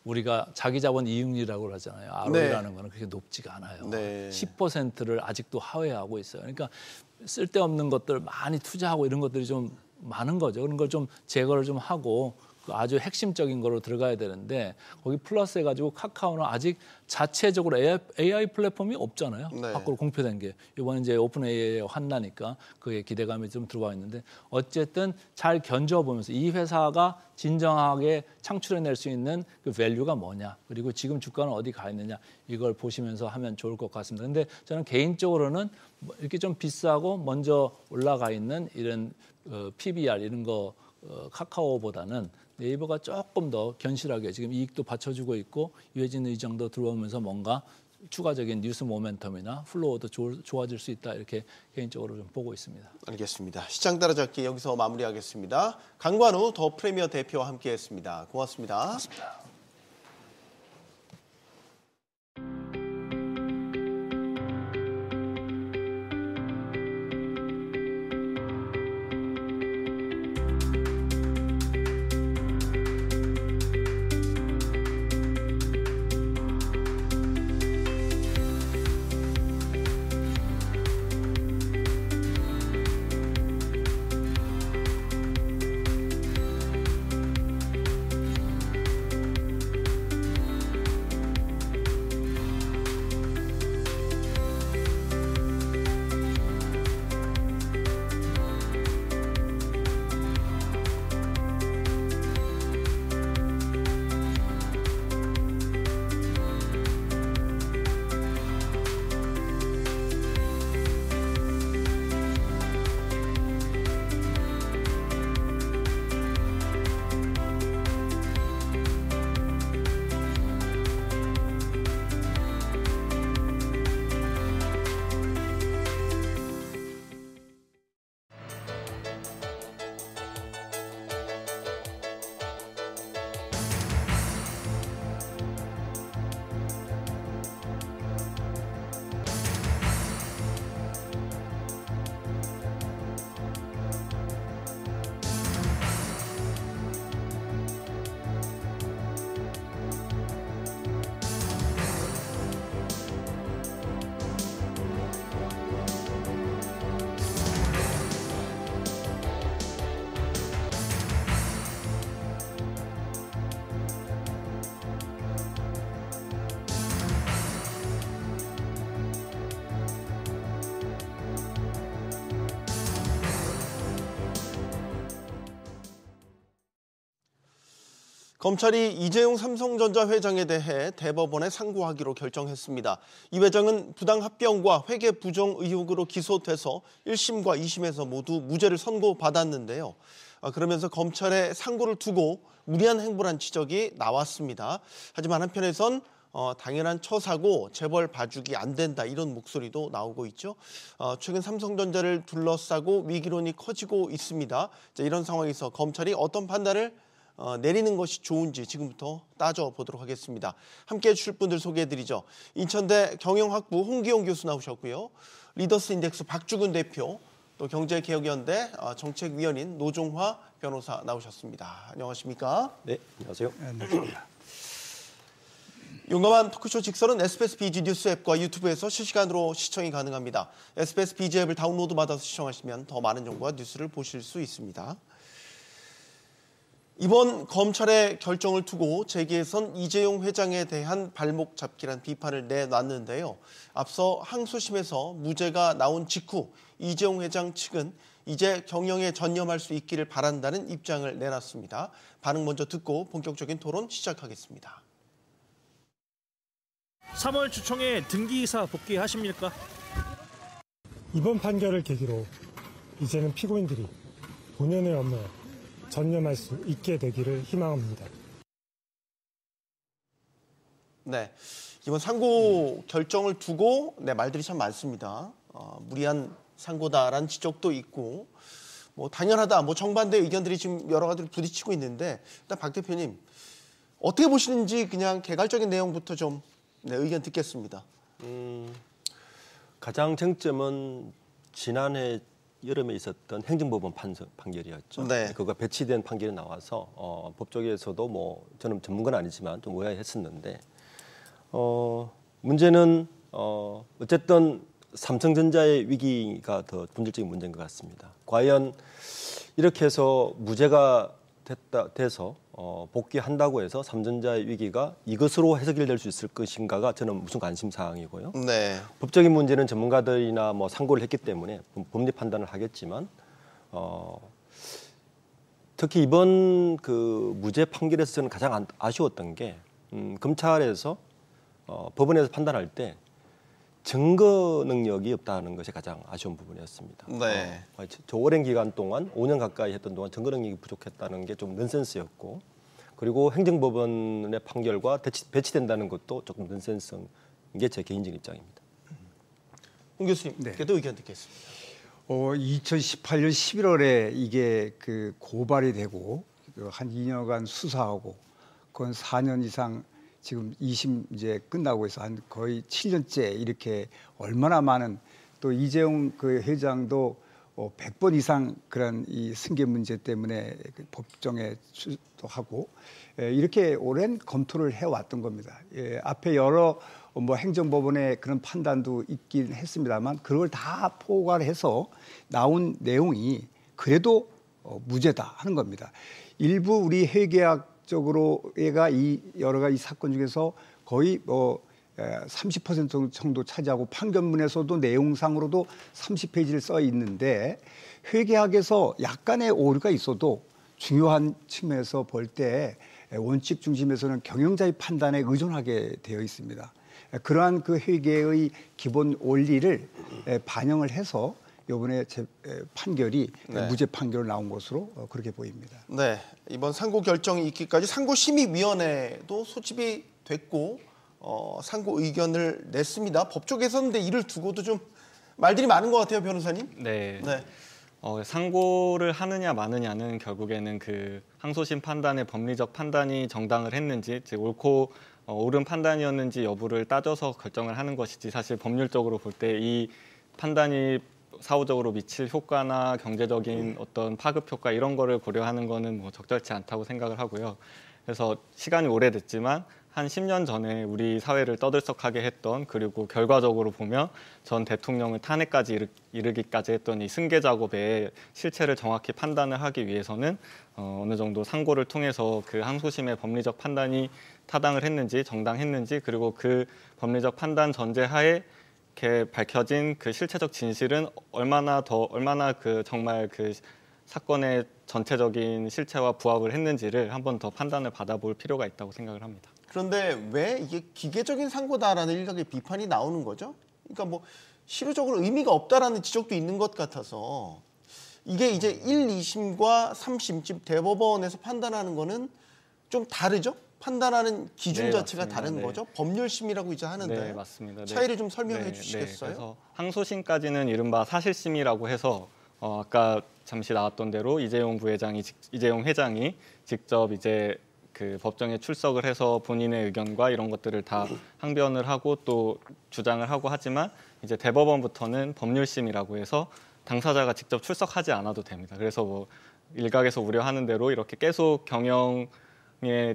우리가 자기 자본 이익률이라고 하잖아요. ROE라는 거는 그렇게 높지가 않아요. 네. 10%를 아직도 하회하고 있어요. 그러니까 쓸데없는 것들 많이 투자하고 이런 것들이 좀 많은 거죠. 그런 걸 좀 제거를 좀 하고 아주 핵심적인 거로 들어가야 되는데 거기 플러스 해가지고 카카오는 아직 자체적으로 AI 플랫폼이 없잖아요. 네. 밖으로 공표된 게. 이번에 이제 오픈 AI 한다니까 그게 기대감이 좀 들어와 있는데 어쨌든 잘 견뎌보면서 이 회사가 진정하게 창출해낼 수 있는 그 밸류가 뭐냐. 그리고 지금 주가는 어디 가 있느냐. 이걸 보시면서 하면 좋을 것 같습니다. 근데 저는 개인적으로는 이렇게 좀 비싸고 먼저 올라가 있는 이런 PBR 이런 거 카카오보다는 네이버가 조금 더 견실하게 지금 이익도 받쳐주고 있고 유해진 의장도 들어오면서 뭔가 추가적인 뉴스 모멘텀이나 플로우도 좋아질 수 있다 이렇게 개인적으로 좀 보고 있습니다. 알겠습니다. 시장 따라잡기 여기서 마무리하겠습니다. 강관우 더 프리미어 대표와 함께했습니다. 고맙습니다. 고맙습니다. 검찰이 이재용 삼성전자 회장에 대해 대법원에 상고하기로 결정했습니다. 이 회장은 부당합병과 회계 부정 의혹으로 기소돼서 1심과 2심에서 모두 무죄를 선고받았는데요. 그러면서 검찰의 상고를 두고 무리한 행보란 지적이 나왔습니다. 하지만 한편에선 당연한 처사고 재벌 봐주기 안 된다 이런 목소리도 나오고 있죠. 최근 삼성전자를 둘러싸고 위기론이 커지고 있습니다. 이런 상황에서 검찰이 어떤 판단을 내리는 것이 좋은지 지금부터 따져보도록 하겠습니다. 함께해 주실 분들 소개해드리죠. 인천대 경영학부 홍기용 교수 나오셨고요. 리더스 인덱스 박주근 대표, 또 경제개혁연대 정책위원인 노종화 변호사 나오셨습니다. 안녕하십니까? 네, 안녕하세요. 안녕하십니까. 용감한 토크쇼 직설은 SBS BG 뉴스 앱과 유튜브에서 실시간으로 시청이 가능합니다. SBS BG 앱을 다운로드 받아서 시청하시면 더 많은 정보와 뉴스를 보실 수 있습니다. 이번 검찰의 결정을 두고 재계에선 이재용 회장에 대한 발목 잡기란 비판을 내놨는데요. 앞서 항소심에서 무죄가 나온 직후 이재용 회장 측은 이제 경영에 전념할 수 있기를 바란다는 입장을 내놨습니다. 반응 먼저 듣고 본격적인 토론 시작하겠습니다. 3월 주총에 등기이사 복귀하십니까? 이번 판결을 계기로 이제는 피고인들이 본연의 업무에 전념할 수 있게 되기를 희망합니다. 네, 이번 상고 결정을 두고 말들이 참 많습니다. 무리한 상고다라는 지적도 있고 뭐 당연하다, 뭐 정반대 의견들이 지금 여러 가지로 부딪히고 있는데 일단 박 대표님 어떻게 보시는지 그냥 개괄적인 내용부터 좀 의견 듣겠습니다. 가장 쟁점은 지난해 여름에 있었던 행정법원 판결이었죠. 네. 그거 배치된 판결이 나와서 법조계에서도 뭐 저는 전문가는 아니지만 좀 의아했었는데 문제는 어쨌든 삼성전자의 위기가 더 본질적인 문제인 것 같습니다. 과연 이렇게 해서 무죄가 돼서 복귀한다고 해서 삼성전자의 위기가 이것으로 해결될 수 있을 것인가가 저는 무슨 관심 사항이고요. 네. 법적인 문제는 전문가들이나 뭐 상고를 했기 때문에 법리 판단을 하겠지만 특히 이번 그 무죄 판결에서 저는 가장 아쉬웠던 게 검찰에서 법원에서 판단할 때 증거 능력이 없다는 것이 가장 아쉬운 부분이었습니다. 네. 저 오랜 기간 동안 5년 가까이 했던 동안 증거 능력이 부족했다는 게 좀 넌센스였고, 그리고 행정법원의 판결과 배치된다는 것도 조금 넌센스인 게 제 개인적인 입장입니다. 홍 교수님께도 의견 듣겠습니다. 2018년 11월에 이게 그 고발이 되고 한 2년간 수사하고 그건 4년 이상 지금 2심 이제 끝나고 해서 한 거의 7년째 이렇게 얼마나 많은, 또 이재용 그 회장도 100번 이상 그런 이 승계 문제 때문에 법정에 출두하고 이렇게 오랜 검토를 해왔던 겁니다. 앞에 여러 뭐 행정법원의 그런 판단도 있긴 했습니다만 그걸 다 포괄해서 나온 내용이 그래도 무죄다 하는 겁니다. 일부 우리 회계학 적으로 얘가 이 여러 가지 사건 중에서 거의 30% 정도 차지하고 판결문에서도 내용상으로도 30페이지를 써 있는데 회계학에서 약간의 오류가 있어도 중요한 측면에서 볼 때 원칙 중심에서는 경영자의 판단에 의존하게 되어 있습니다. 그러한 그 회계의 기본 원리를 반영을 해서 이번에 판결이 무죄 판결로 나온 것으로 그렇게 보입니다. 네, 이번 상고 결정이 있기까지 상고심의위원회도 소집이 됐고 상고 의견을 냈습니다. 법조계에서는 근데 이를 두고도 좀 말들이 많은 것 같아요, 변호사님. 네. 네. 상고를 하느냐 마느냐는 결국에는 그 항소심 판단의 법리적 판단이 정당을 했는지, 즉 옳고 옳은 판단이었는지 여부를 따져서 결정을 하는 것이지, 사실 법률적으로 볼 때 이 판단이 사후적으로 미칠 효과나 경제적인 어떤 파급 효과 이런 거를 고려하는 거는 뭐 적절치 않다고 생각을 하고요. 그래서 시간이 오래됐지만 한 10년 전에 우리 사회를 떠들썩하게 했던, 그리고 결과적으로 보면 전 대통령을 탄핵까지 이르기까지 했던 이 승계 작업의 실체를 정확히 판단을 하기 위해서는 어느 정도 상고를 통해서 그 항소심의 법리적 판단이 타당을 했는지, 정당했는지, 그리고 그 법리적 판단 전제하에 이렇게 밝혀진 그 실체적 진실은 얼마나 그 정말 그 사건의 전체적인 실체와 부합을 했는지를 한 번 더 판단을 받아볼 필요가 있다고 생각을 합니다. 그런데 왜 이게 기계적인 상고다라는 일각의 비판이 나오는 거죠? 그러니까 뭐 실효적으로 의미가 없다라는 지적도 있는 것 같아서 이게 이제 1, 2심과 3심, 즉 대법원에서 판단하는 거는 좀 다르죠? 판단하는 기준 네, 자체가 맞습니다. 다른 네. 거죠? 법률심이라고 이제 하는데 네, 맞습니다. 차이를 좀 설명해 네, 주시겠어요? 그래서 항소심까지는 이른바 사실심이라고 해서 아까 잠시 나왔던 대로 이재용 회장이 직접 이제 그 법정에 출석을 해서 본인의 의견과 이런 것들을 다 항변을 하고 또 주장을 하고 하지만, 이제 대법원부터는 법률심이라고 해서 당사자가 직접 출석하지 않아도 됩니다. 그래서 뭐 일각에서 우려하는 대로 이렇게 계속 경영에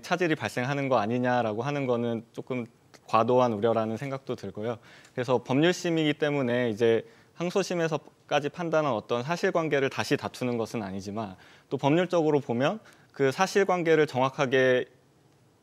차질이 발생하는 거 아니냐라고 하는 거는 조금 과도한 우려라는 생각도 들고요. 그래서 법률심이기 때문에 이제 항소심에서까지 판단한 어떤 사실관계를 다시 다투는 것은 아니지만 또 법률적으로 보면 그 사실관계를 정확하게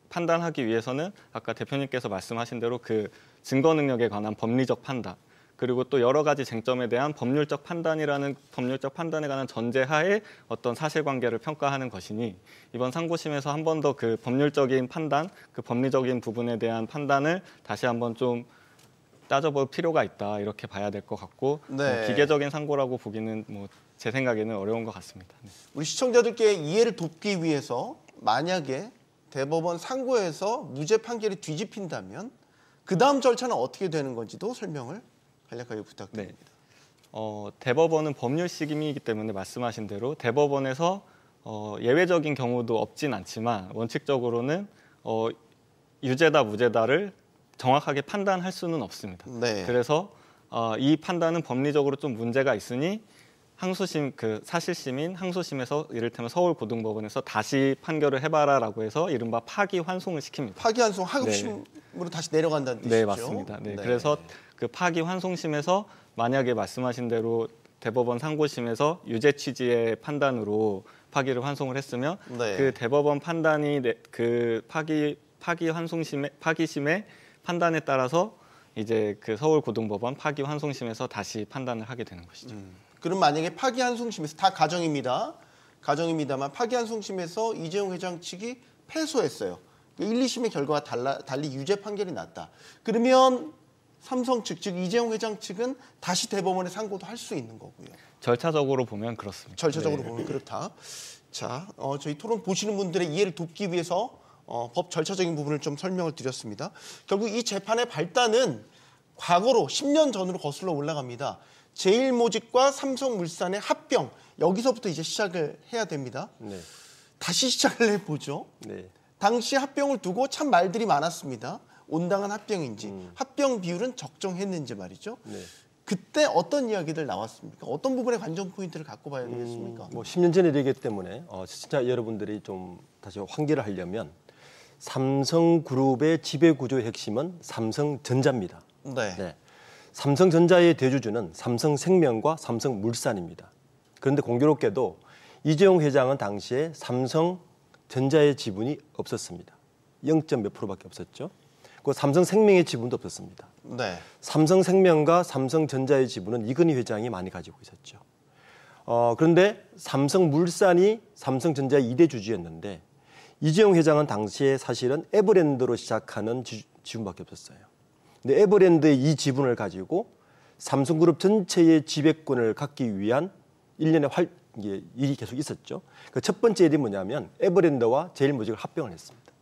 판단하기 위해서는 아까 대표님께서 말씀하신 대로 그 증거 능력에 관한 법리적 판단 그리고 또 여러 가지 쟁점에 대한 법률적 판단에 관한 전제하에 어떤 사실관계를 평가하는 것이니 이번 상고심에서 한 번 더 그 법률적인 판단, 그 법리적인 부분에 대한 판단을 다시 한번 좀 따져볼 필요가 있다 이렇게 봐야 될 것 같고 네. 뭐 기계적인 상고라고 보기는 뭐 제 생각에는 어려운 것 같습니다. 네. 우리 시청자들께 이해를 돕기 위해서 만약에 대법원 상고에서 무죄 판결이 뒤집힌다면 그 다음 절차는 어떻게 되는 건지도 설명을 간략하게 부탁드립니다. 네. 대법원은 법률심이기 때문에 말씀하신 대로 대법원에서 예외적인 경우도 없진 않지만 원칙적으로는 유죄다 무죄다를 정확하게 판단할 수는 없습니다. 네. 그래서 이 판단은 법리적으로 좀 문제가 있으니 항소심 그 사실심인 항소심에서 이를테면 서울고등법원에서 다시 판결을 해봐라라고 해서 이른바 파기환송을 시킵니다. 파기환송 하급심으로 다시 내려간다는 뜻이죠. 네, 맞습니다. 네. 그래서 그 파기환송심에서 만약에 말씀하신 대로 대법원 상고심에서 유죄 취지의 판단으로 파기를 환송을 했으면 네. 그 대법원 판단이 그 파기심의 판단에 따라서 이제 그 서울고등법원 파기환송심에서 다시 판단을 하게 되는 것이죠. 그럼 만약에 파기환송심에서 다 가정입니다만 파기환송심에서 이재용 회장 측이 패소했어요. 1, 2심의 결과와 달리 유죄 판결이 났다. 그러면 삼성 측, 즉 이재용 회장 측은 다시 대법원에 상고도 할 수 있는 거고요. 절차적으로 보면 그렇습니다. 절차적으로 보면 그렇다. 자, 저희 토론 보시는 분들의 이해를 돕기 위해서 법 절차적인 부분을 좀 설명을 드렸습니다. 결국 이 재판의 발단은 과거로 10년 전으로 거슬러 올라갑니다. 제일모직과 삼성물산의 합병, 여기서부터 이제 시작을 해야 됩니다. 네. 다시 시작을 해보죠. 네. 당시 합병을 두고 참 말들이 많았습니다. 온당한 합병인지, 합병 비율은 적정했는지 말이죠. 네. 그때 어떤 이야기들 나왔습니까? 어떤 부분에 관전 포인트를 갖고 봐야 되겠습니까? 뭐 10년 전의 일이기 때문에 진짜 여러분들이 좀 다시 환기를 하려면 삼성그룹의 지배구조의 핵심은 삼성전자입니다. 네. 네. 삼성전자의 대주주는 삼성생명과 삼성물산입니다. 그런데 공교롭게도 이재용 회장은 당시에 삼성전자의 지분이 없었습니다. 0. 몇 %밖에 없었죠. 그 삼성생명의 지분도 없었습니다. 네. 삼성생명과 삼성전자의 지분은 이건희 회장이 많이 가지고 있었죠. 그런데 삼성물산이 삼성전자의 2대 주주였는데 이재용 회장은 당시에 사실은 에버랜드로 시작하는 지분밖에 없었어요. 근데 에버랜드의 이 지분을 가지고 삼성그룹 전체의 지배권을 갖기 위한 일련의 일이 계속 있었죠. 그 첫 번째 일이 뭐냐면 에버랜드와 제일모직을 합병을 했습니다.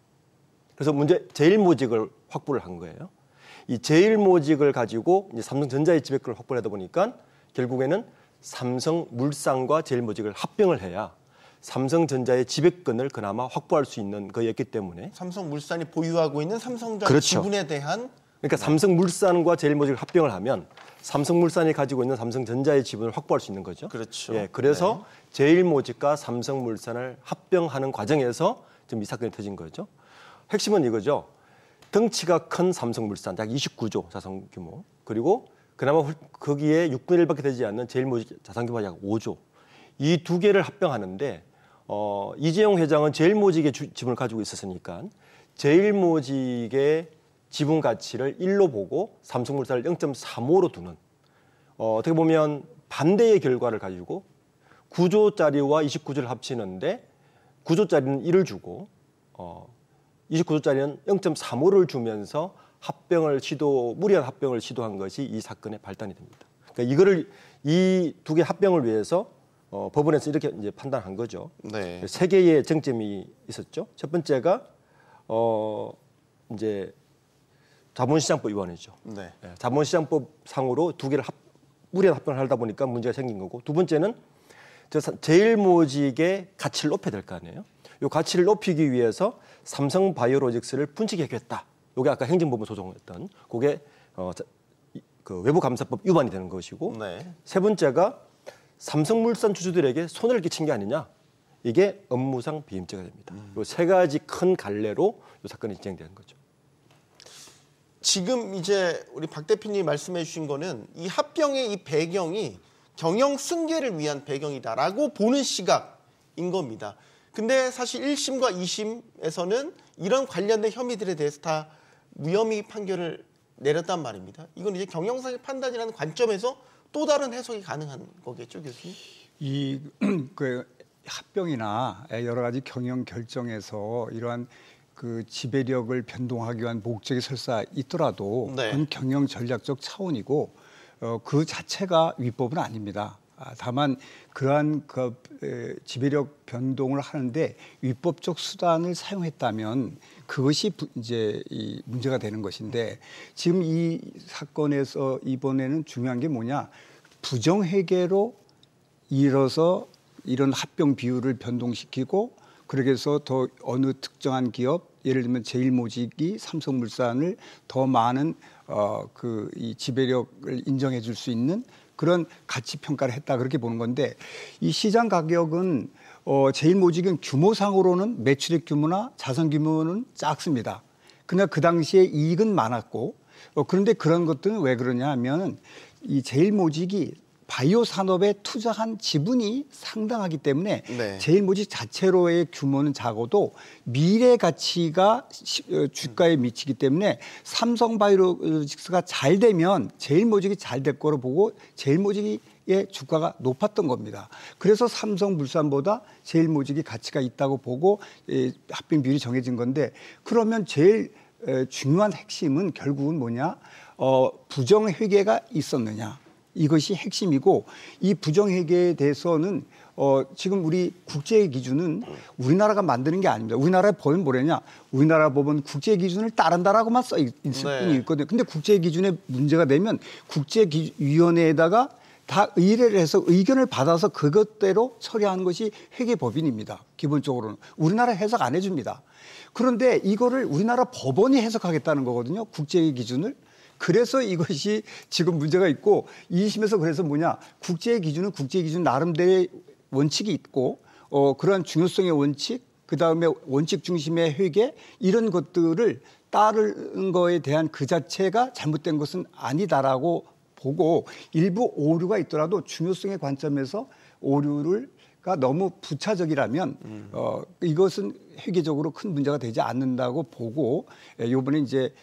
그래서 제일모직을 확보를 한 거예요. 이 제일모직을 가지고 이제 삼성전자의 지배권을 확보를 하다 보니까 결국에는 삼성물산과 제일모직을 합병을 해야 삼성전자의 지배권을 그나마 확보할 수 있는 거였기 때문에 삼성물산이 보유하고 있는 삼성전자 그렇죠. 지분에 대한 그러니까 삼성물산과 제일모직을 합병을 하면 삼성물산이 가지고 있는 삼성전자의 지분을 확보할 수 있는 거죠. 그렇죠. 예, 그래서 제일모직과 삼성물산을 합병하는 과정에서 지금 이 사건이 터진 거죠. 핵심은 이거죠. 덩치가 큰 삼성물산, 약 29조 자산 규모, 그리고 그나마 거기에 6분의 1밖에 되지 않는 제일모직 자산 규모가 약 5조. 이 두 개를 합병하는데 이재용 회장은 제일모직의 지분을 가지고 있었으니까 제일모직의 지분 가치를 1로 보고 삼성물산을 0.35로 두는 어떻게 보면 반대의 결과를 가지고 9조짜리와 29조를 합치는데 9조짜리는 1을 주고 29조짜리는 0.35를 주면서 무리한 합병을 시도한 것이 이 사건의 발단이 됩니다. 그러니까 이 두 개 합병을 위해서 법원에서 이렇게 이제 판단한 거죠. 네. 세 개의 쟁점이 있었죠. 첫 번째가 이제 자본시장법 위반이죠. 네. 자본시장법 상으로 두 개를 무리한 합병을 하다 보니까 문제가 생긴 거고, 두 번째는 제일모직의 가치를 높여야 될 거 아니에요. 이 가치를 높이기 위해서 삼성바이오로직스를 분식하겠다. 이게 아까 행정법원 소송했던 그게 그 외부감사법 위반이 되는 것이고, 네. 세 번째가 삼성물산 주주들에게 손해를 끼친 게 아니냐. 이게 업무상 비임죄가 됩니다. 이 세 가지 큰 갈래로 이 사건이 진행되는 거죠. 지금 이제 우리 박 대표님이 말씀해 주신 거는 이 합병의 이 배경이 경영 승계를 위한 배경이다라고 보는 시각인 겁니다. 근데 사실 1심과 2심에서는 이런 관련된 혐의들에 대해서 다 무혐의 판결을 내렸단 말입니다. 이건 이제 경영상의 판단이라는 관점에서 또 다른 해석이 가능한 거겠죠, 교수님? 이 그 합병이나 여러 가지 경영 결정에서 이러한 그 지배력을 변동하기 위한 목적이 설사 있더라도 네. 그건 경영 전략적 차원이고 그 자체가 위법은 아닙니다. 다만 그러한 지배력 변동을 하는데 위법적 수단을 사용했다면 그것이 이제 이 문제가 되는 것인데 지금 이 사건에서 이번에는 중요한 게 뭐냐 부정회계로 이뤄서 이런 합병 비율을 변동시키고 그렇게 해서 더 어느 특정한 기업 예를 들면 제일모직이 삼성물산을 더 많은 이 지배력을 인정해 줄 수 있는 그런 가치 평가를 했다 그렇게 보는 건데 이 시장 가격은 제일모직은 규모상으로는 매출액 규모나 자산 규모는 작습니다. 그러나 그 당시에 이익은 많았고 그런데 그런 것들은 왜 그러냐 하면 이 제일모직이 바이오 산업에 투자한 지분이 상당하기 때문에 네. 제일모직 자체로의 규모는 작아도 미래 가치가 주가에 미치기 때문에 삼성바이오로직스가 잘 되면 제일모직이 잘 될 거로 보고 제일모직의 주가가 높았던 겁니다. 그래서 삼성물산보다 제일모직이 가치가 있다고 보고 합병 비율이 정해진 건데 그러면 제일 중요한 핵심은 결국은 뭐냐? 부정회계가 있었느냐? 이것이 핵심이고 이 부정회계에 대해서는 지금 우리 국제 기준은 우리나라가 만드는 게 아닙니다. 우리나라의 법은 뭐냐냐? 우리나라 법은 국제 기준을 따른다라고만 써 있을 뿐이 있거든요. 근데 국제 기준에 문제가 되면 국제위원회에다가 다 의뢰를 해서 의견을 받아서 그것대로 처리하는 것이 회계법인입니다. 기본적으로는. 우리나라 해석 안 해줍니다. 그런데 이거를 우리나라 법원이 해석하겠다는 거거든요. 국제 기준을. 그래서 이것이 지금 문제가 있고 2심에서 그래서 뭐냐 국제 기준은 국제 기준 나름대로의 원칙이 있고 그러한 중요성의 원칙 그다음에 원칙 중심의 회계 이런 것들을 따르는 거에 대한 그 자체가 잘못된 것은 아니다라고 보고 일부 오류가 있더라도 중요성의 관점에서 오류가 너무 부차적이라면 이것은 회계적으로 큰 문제가 되지 않는다고 보고 이번에 이제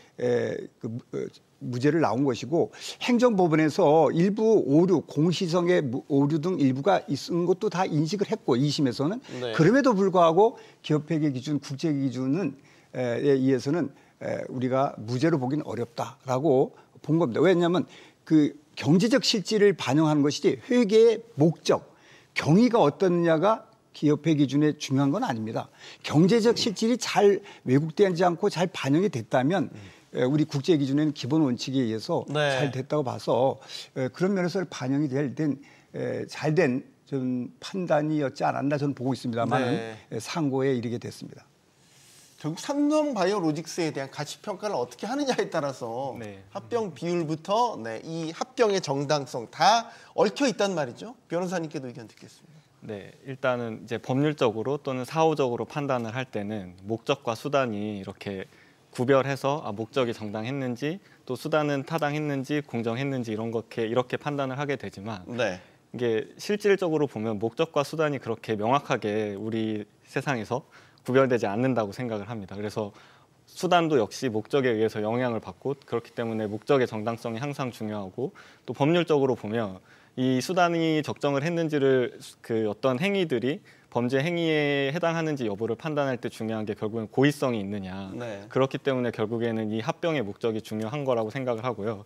무죄를 나온 것이고 행정법원에서 일부 오류, 공시성의 오류 등 일부가 있는 것도 다 인식을 했고 2심에서는 네. 그럼에도 불구하고 기업회계 기준, 국제 기준에 의해서는 우리가 무죄로 보기는 어렵다라고 본 겁니다. 왜냐하면 그 경제적 실질을 반영하는 것이지 회계의 목적, 경위가 어떻느냐가 기업회 기준에 중요한 건 아닙니다. 경제적 실질이 잘 왜곡되지 않고 잘 반영이 됐다면 우리 국제 기준에는 기본 원칙에 의해서 잘 됐다고 봐서 그런 면에서 반영이 잘된 좀 판단이었지 않았나 저는 보고 있습니다만 상고에 이르게 됐습니다. 결국 삼성바이오로직스에 대한 가치 평가를 어떻게 하느냐에 따라서 합병 비율부터 이 합병의 정당성 다 얽혀 있단 말이죠. 변호사님께도 의견 듣겠습니다. 네, 일단은 이제 법률적으로 또는 사후적으로 판단을 할 때는 목적과 수단이 이렇게 구별해서 목적이 정당했는지 또 수단은 타당했는지 공정했는지 이렇게 판단을 하게 되지만 이게 실질적으로 보면 목적과 수단이 그렇게 명확하게 우리 세상에서 구별되지 않는다고 생각을 합니다. 그래서 수단도 역시 목적에 의해서 영향을 받고 그렇기 때문에 목적의 정당성이 항상 중요하고 또 법률적으로 보면 이 수단이 적정을 했는지를 그 어떤 행위들이 범죄 행위에 해당하는지 여부를 판단할 때 중요한 게 결국은 고의성이 있느냐. 그렇기 때문에 결국에는 이 합병의 목적이 중요한 거라고 생각을 하고요.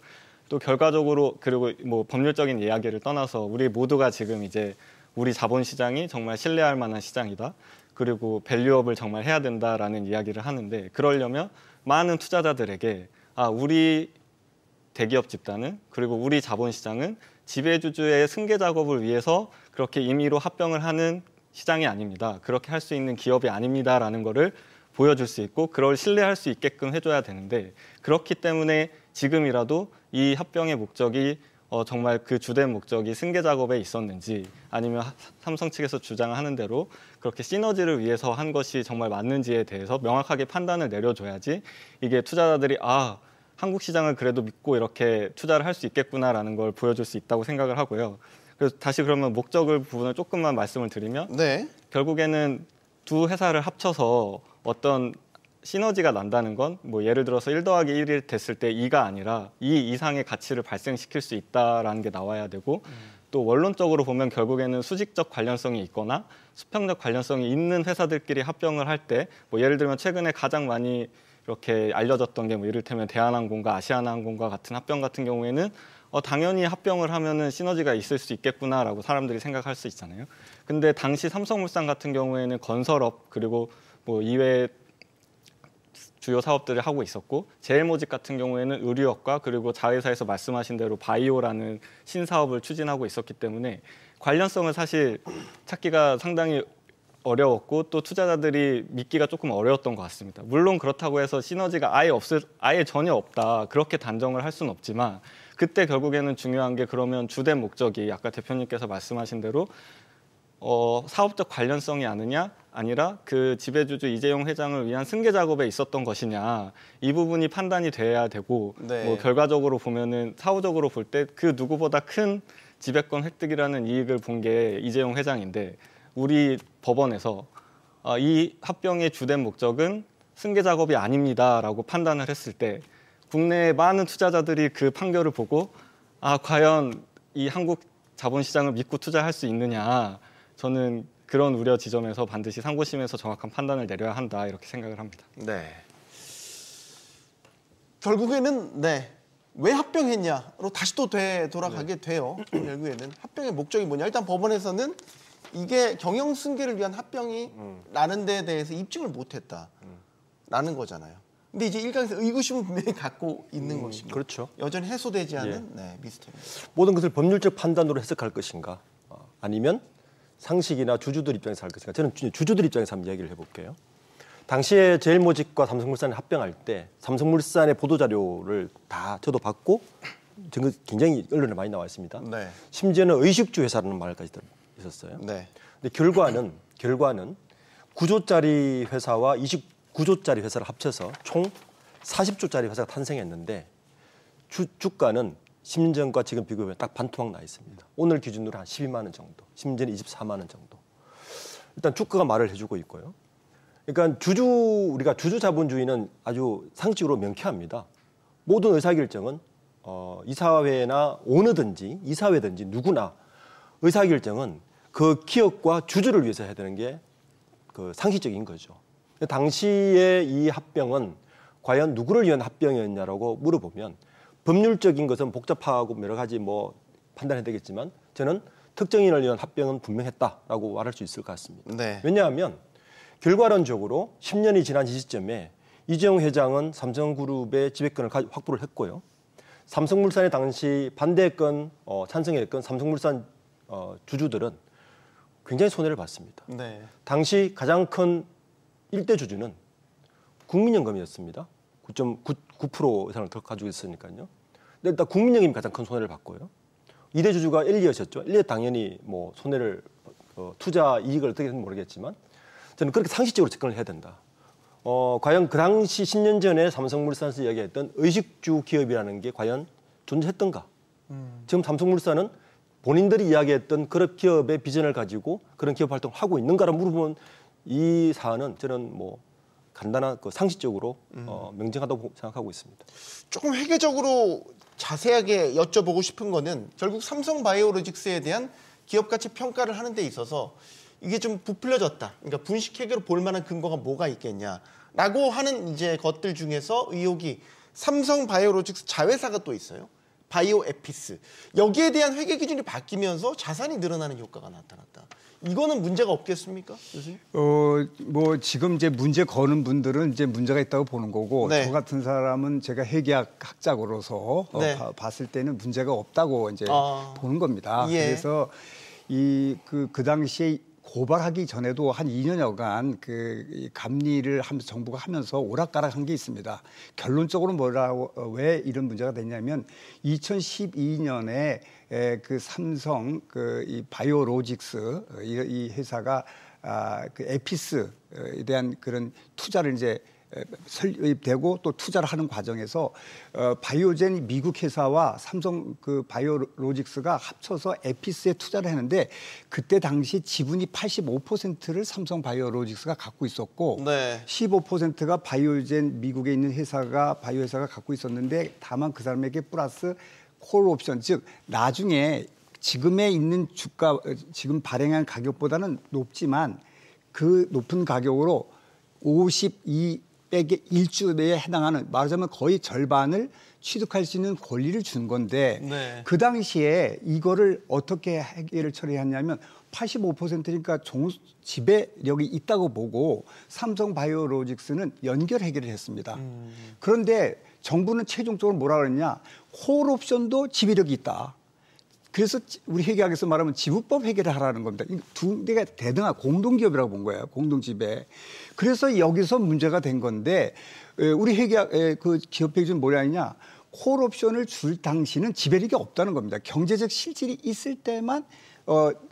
또 결과적으로 그리고 뭐 법률적인 이야기를 떠나서 우리 모두가 지금 이제 우리 자본시장이 정말 신뢰할 만한 시장이다. 그리고 밸류업을 정말 해야 된다라는 이야기를 하는데 그러려면 많은 투자자들에게 우리 대기업 집단은 그리고 우리 자본시장은 지배주주의 승계 작업을 위해서 그렇게 임의로 합병을 하는 시장이 아닙니다. 그렇게 할 수 있는 기업이 아닙니다라는 거를 보여줄 수 있고 그걸 신뢰할 수 있게끔 해줘야 되는데 그렇기 때문에 지금이라도 이 합병의 목적이 정말 그 주된 목적이 승계 작업에 있었는지 아니면 삼성 측에서 주장하는 대로 그렇게 시너지를 위해서 한 것이 정말 맞는지에 대해서 명확하게 판단을 내려줘야지 이게 투자자들이 한국 시장을 그래도 믿고 이렇게 투자를 할 수 있겠구나라는 걸 보여줄 수 있다고 생각을 하고요. 그래서 다시 그러면 목적을 부분을 조금만 말씀을 드리면 네. 결국에는 두 회사를 합쳐서 어떤 시너지가 난다는 건 뭐 예를 들어서 1 더하기 1이 됐을 때 2가 아니라 2 이상의 가치를 발생시킬 수 있다라는 게 나와야 되고 또 원론적으로 보면 결국에는 수직적 관련성이 있거나 수평적 관련성이 있는 회사들끼리 합병을 할 때 뭐 예를 들면 최근에 가장 많이 이렇게 알려졌던 게 뭐 이를테면 대한항공과 아시아나항공과 같은 합병 같은 경우에는 당연히 합병을 하면은 시너지가 있을 수 있겠구나라고 사람들이 생각할 수 있잖아요. 근데 당시 삼성물산 같은 경우에는 건설업 그리고 뭐 이외에 주요 사업들을 하고 있었고 제일모직 같은 경우에는 의류업과 그리고 자회사에서 말씀하신 대로 바이오라는 신사업을 추진하고 있었기 때문에 관련성을 사실 찾기가 상당히 어려웠고 또 투자자들이 믿기가 조금 어려웠던 것 같습니다. 물론 그렇다고 해서 시너지가 아예 전혀 없다 그렇게 단정을 할 수는 없지만 그때 결국에는 중요한 게 그러면 주된 목적이 아까 대표님께서 말씀하신 대로 사업적 관련성이 아니라 그 지배주주 이재용 회장을 위한 승계 작업에 있었던 것이냐 이 부분이 판단이 돼야 되고 네. 뭐 결과적으로 보면은 사후적으로 볼 때 그 누구보다 큰 지배권 획득이라는 이익을 본 게 이재용 회장인데 우리 법원에서 이 합병의 주된 목적은 승계 작업이 아닙니다라고 판단을 했을 때 국내의 많은 투자자들이 그 판결을 보고 과연 이 한국 자본시장을 믿고 투자할 수 있느냐 저는 그런 우려 지점에서 반드시 상고심에서 정확한 판단을 내려야 한다 이렇게 생각을 합니다. 네. 결국에는 왜 합병했냐로 다시 또 돌아가게 돼요. 결국에는 합병의 목적이 뭐냐. 일단 법원에서는 이게 경영 승계를 위한 합병이라는 데에 대해서 입증을 못했다라는 거잖아요. 근데 이제 일각에서 의구심을 분명히 갖고 있는 것입니다. 그렇죠. 여전히 해소되지 않은 미스터리입니다. 모든 것을 법률적 판단으로 해석할 것인가 아니면 상식이나 주주들 입장에서 할 것인가. 저는 주주들 입장에서 한번 이야기를 해볼게요. 당시에 제일모직과 삼성물산이 합병할 때 삼성물산의 보도자료를 다 저도 받고 굉장히 언론에 많이 나와 있습니다. 네. 심지어는 의식주 회사라는 말까지 있었어요. 네. 근데 결과는 9조짜리 회사와 29조짜리 회사를 합쳐서 총 40조짜리 회사가 탄생했는데 주가는 10년 전과 지금 비교하면 딱 반토막 나 있습니다. 오늘 기준으로 한 12만 원 정도, 10년 전에 24만 원 정도. 일단 주가가 말을 해주고 있고요. 그러니까 우리가 주주 자본주의는 아주 상식적으로 명쾌합니다. 모든 의사결정은 이사회나 오너든지 이사회든지 누구나 의사결정은 그 기업과 주주를 위해서 해야 되는 게 그 상식적인 거죠. 당시에 이 합병은 과연 누구를 위한 합병이었냐라고 물어보면 법률적인 것은 복잡하고 여러 가지 판단해야 되겠지만 저는 특정인을 위한 합병은 분명했다라고 말할 수 있을 것 같습니다. 네. 왜냐하면 결과론적으로 10년이 지난 이 시점에 이재용 회장은 삼성그룹의 지배권을 확보를 했고요. 삼성물산의 당시 반대했건 찬성했건 삼성물산 주주들은 굉장히 손해를 봤습니다. 네. 당시 가장 큰 1대 주주는 국민연금이었습니다. 9.9% 이상을 더 가지고 있으니까요. 근데 일단 국민연금이 가장 큰 손해를 봤고요. 2대 주주가 엘리엇이었죠. 엘리엇 당연히 손해를 투자 이익을 어떻게 했는지 모르겠지만 저는 그렇게 상식적으로 접근을 해야 된다. 과연 그 당시 10년 전에 삼성물산에서 이야기했던 의식주 기업이라는 게 과연 존재했던가? 지금 삼성물산은 본인들이 이야기했던 그런 기업의 비전을 가지고 그런 기업 활동을 하고 있는가를 물어보면 이 사안은 저는 간단한 상식적으로 명정하다고 생각하고 있습니다. 조금 회계적으로 자세하게 여쭤보고 싶은 거는 결국 삼성바이오로직스에 대한 기업 가치 평가를 하는 데 있어서 이게 좀 부풀려졌다. 그러니까 분식 회계로 볼 만한 근거가 뭐가 있겠냐라고 하는 이제 것들 중에서 의혹이 삼성바이오로직스 자회사가 또 있어요. 바이오에피스. 여기에 대한 회계 기준이 바뀌면서 자산이 늘어나는 효과가 나타났다. 이거는 문제가 없겠습니까, 교수님? 지금 이제 문제 거는 분들은 이제 문제가 있다고 보는 거고, 네. 저 같은 사람은 제가 회계학 학자로서 네. 봤을 때는 문제가 없다고 이제 보는 겁니다. 예. 그래서 그 당시에 고발하기 전에도 한 2년여간 그 감리를 하면서 정부가 하면서 오락가락한 게 있습니다. 결론적으로 왜 이런 문제가 됐냐면 2012년에 그 삼성 이 바이오로직스 이 회사가 그 에피스에 대한 그런 투자를 이제 설립되고 또 투자를 하는 과정에서 바이오젠 미국 회사와 삼성 그 바이오로직스가 합쳐서 에피스에 투자를 했는데 그때 당시 지분이 85%를 삼성 바이오로직스가 갖고 있었고 네. 15%가 바이오젠 미국에 있는 바이오 회사가 갖고 있었는데 다만 그 사람에게 플러스 콜 옵션 즉 나중에 지금에 있는 주가 지금 발행한 가격보다는 높지만 그 높은 가격으로 52 빼기 1주 내에 해당하는 말하자면 거의 절반을 취득할 수 있는 권리를 준 건데 네. 그 당시에 이거를 어떻게 해결을 처리했냐면 85%니까 지배력이 있다고 보고 삼성 바이오로직스는 연결 해결을 했습니다. 그런데 정부는 최종적으로 뭐라 그랬냐? 콜 옵션도 지배력이 있다. 그래서 우리 회계학에서 말하면 지분법 회계를 하라는 겁니다. 두 개가 대등한 공동기업이라고 본 거예요. 공동지배. 그래서 여기서 문제가 된 건데 우리 회계학 그 기업회계 기준 뭐냐냐? 콜옵션을 줄 당시는 지배력이 없다는 겁니다. 경제적 실질이 있을 때만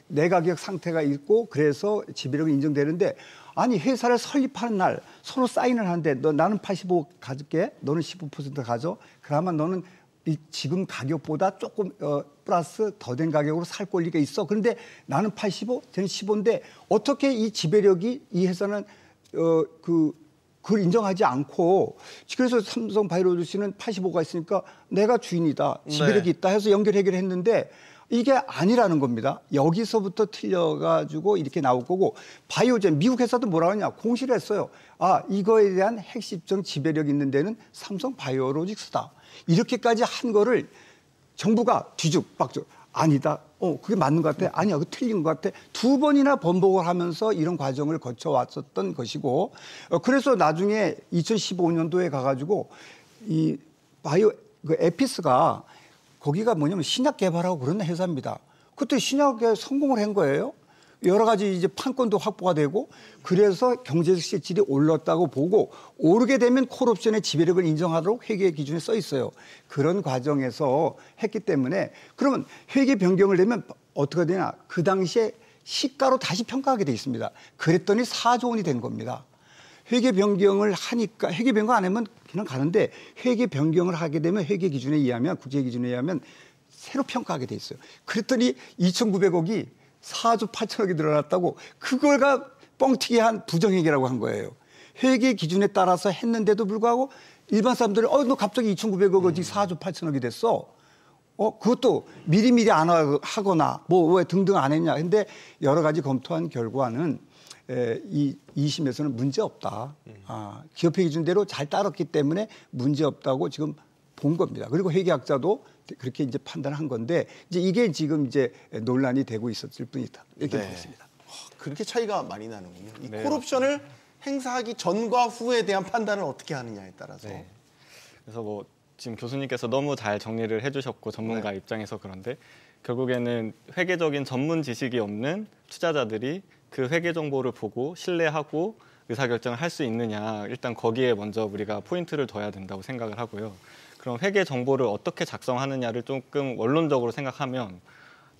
내가격 상태가 있고 그래서 지배력이 인정되는데 아니 회사를 설립하는 날 서로 사인을 하는데 나는 85 가질게 너는 15% 가져. 그러면 너는 지금 가격보다 조금 플러스 더 된 가격으로 살 권리가 있어. 그런데 나는 85, 쟤는 15인데 어떻게 이 지배력이 이 회사는 그걸 인정하지 않고 그래서 삼성 바이오로직스는 85가 있으니까 내가 주인이다. 지배력이 있다 해서 연결 해결했는데 이게 아니라는 겁니다. 여기서부터 틀려가지고 이렇게 나올 거고 바이오젠 미국 회사도 뭐라고 하냐 공시를 했어요. 아 이거에 대한 핵심적 지배력 있는 데는 삼성 바이오로직스다. 이렇게까지 한 거를 정부가 뒤죽박죽 아니다. 그게 맞는 것 같아. 아니야, 그거 틀린 것 같아. 두 번이나 번복을 하면서 이런 과정을 거쳐왔었던 것이고 그래서 나중에 2015년도에 가가지고 이 그 에피스가 거기가 뭐냐면 신약 개발하고 그런 회사입니다. 그때 신약에 성공을 한 거예요. 여러 가지 이제 판권도 확보가 되고 그래서 경제적 실질이 올랐다고 보고 오르게 되면 콜옵션의 지배력을 인정하도록 회계 기준에 써 있어요. 그런 과정에서 했기 때문에 그러면 회계 변경을 내면 어떻게 되냐? 그 당시에 시가로 다시 평가하게 돼 있습니다. 그랬더니 4조 원이 된 겁니다. 회계 변경을 하니까 회계 변경 안 하면 그냥 가는데 회계 변경을 하게 되면 회계 기준에 의하면 국제 기준에 의하면 새로 평가하게 돼 있어요. 그랬더니 2,900억이 4조 8천억이 늘어났다고 그걸가 뻥튀기 한 부정회계라고 한 거예요. 회계 기준에 따라서 했는데도 불구하고 일반 사람들이 너 갑자기 2,900억 어디 4조 8천억이 됐어. 그것도 미리미리 안 하거나 뭐 왜 등등 안 했냐. 근데 여러 가지 검토한 결과는 이 2심에서는 문제 없다. 기업회 기준대로 잘 따랐기 때문에 문제 없다고 지금 본 겁니다. 그리고 회계학자도 그렇게 이제 판단한 건데 이제 이게 지금 이제 논란이 되고 있었을 뿐이다. 이렇게 보겠습니다. 그렇게 차이가 많이 나는군요. 이 네, 콜옵션을 행사하기 전과 후에 대한 판단을 어떻게 하느냐에 따라서. 네. 그래서 뭐 지금 교수님께서 너무 잘 정리를 해주셨고 전문가 입장에서 그런데 결국에는 회계적인 전문 지식이 없는 투자자들이 그 회계 정보를 보고 신뢰하고 의사결정을 할 수 있느냐 일단 거기에 먼저 우리가 포인트를 둬야 된다고 생각을 하고요. 그럼 회계 정보를 어떻게 작성하느냐를 조금 원론적으로 생각하면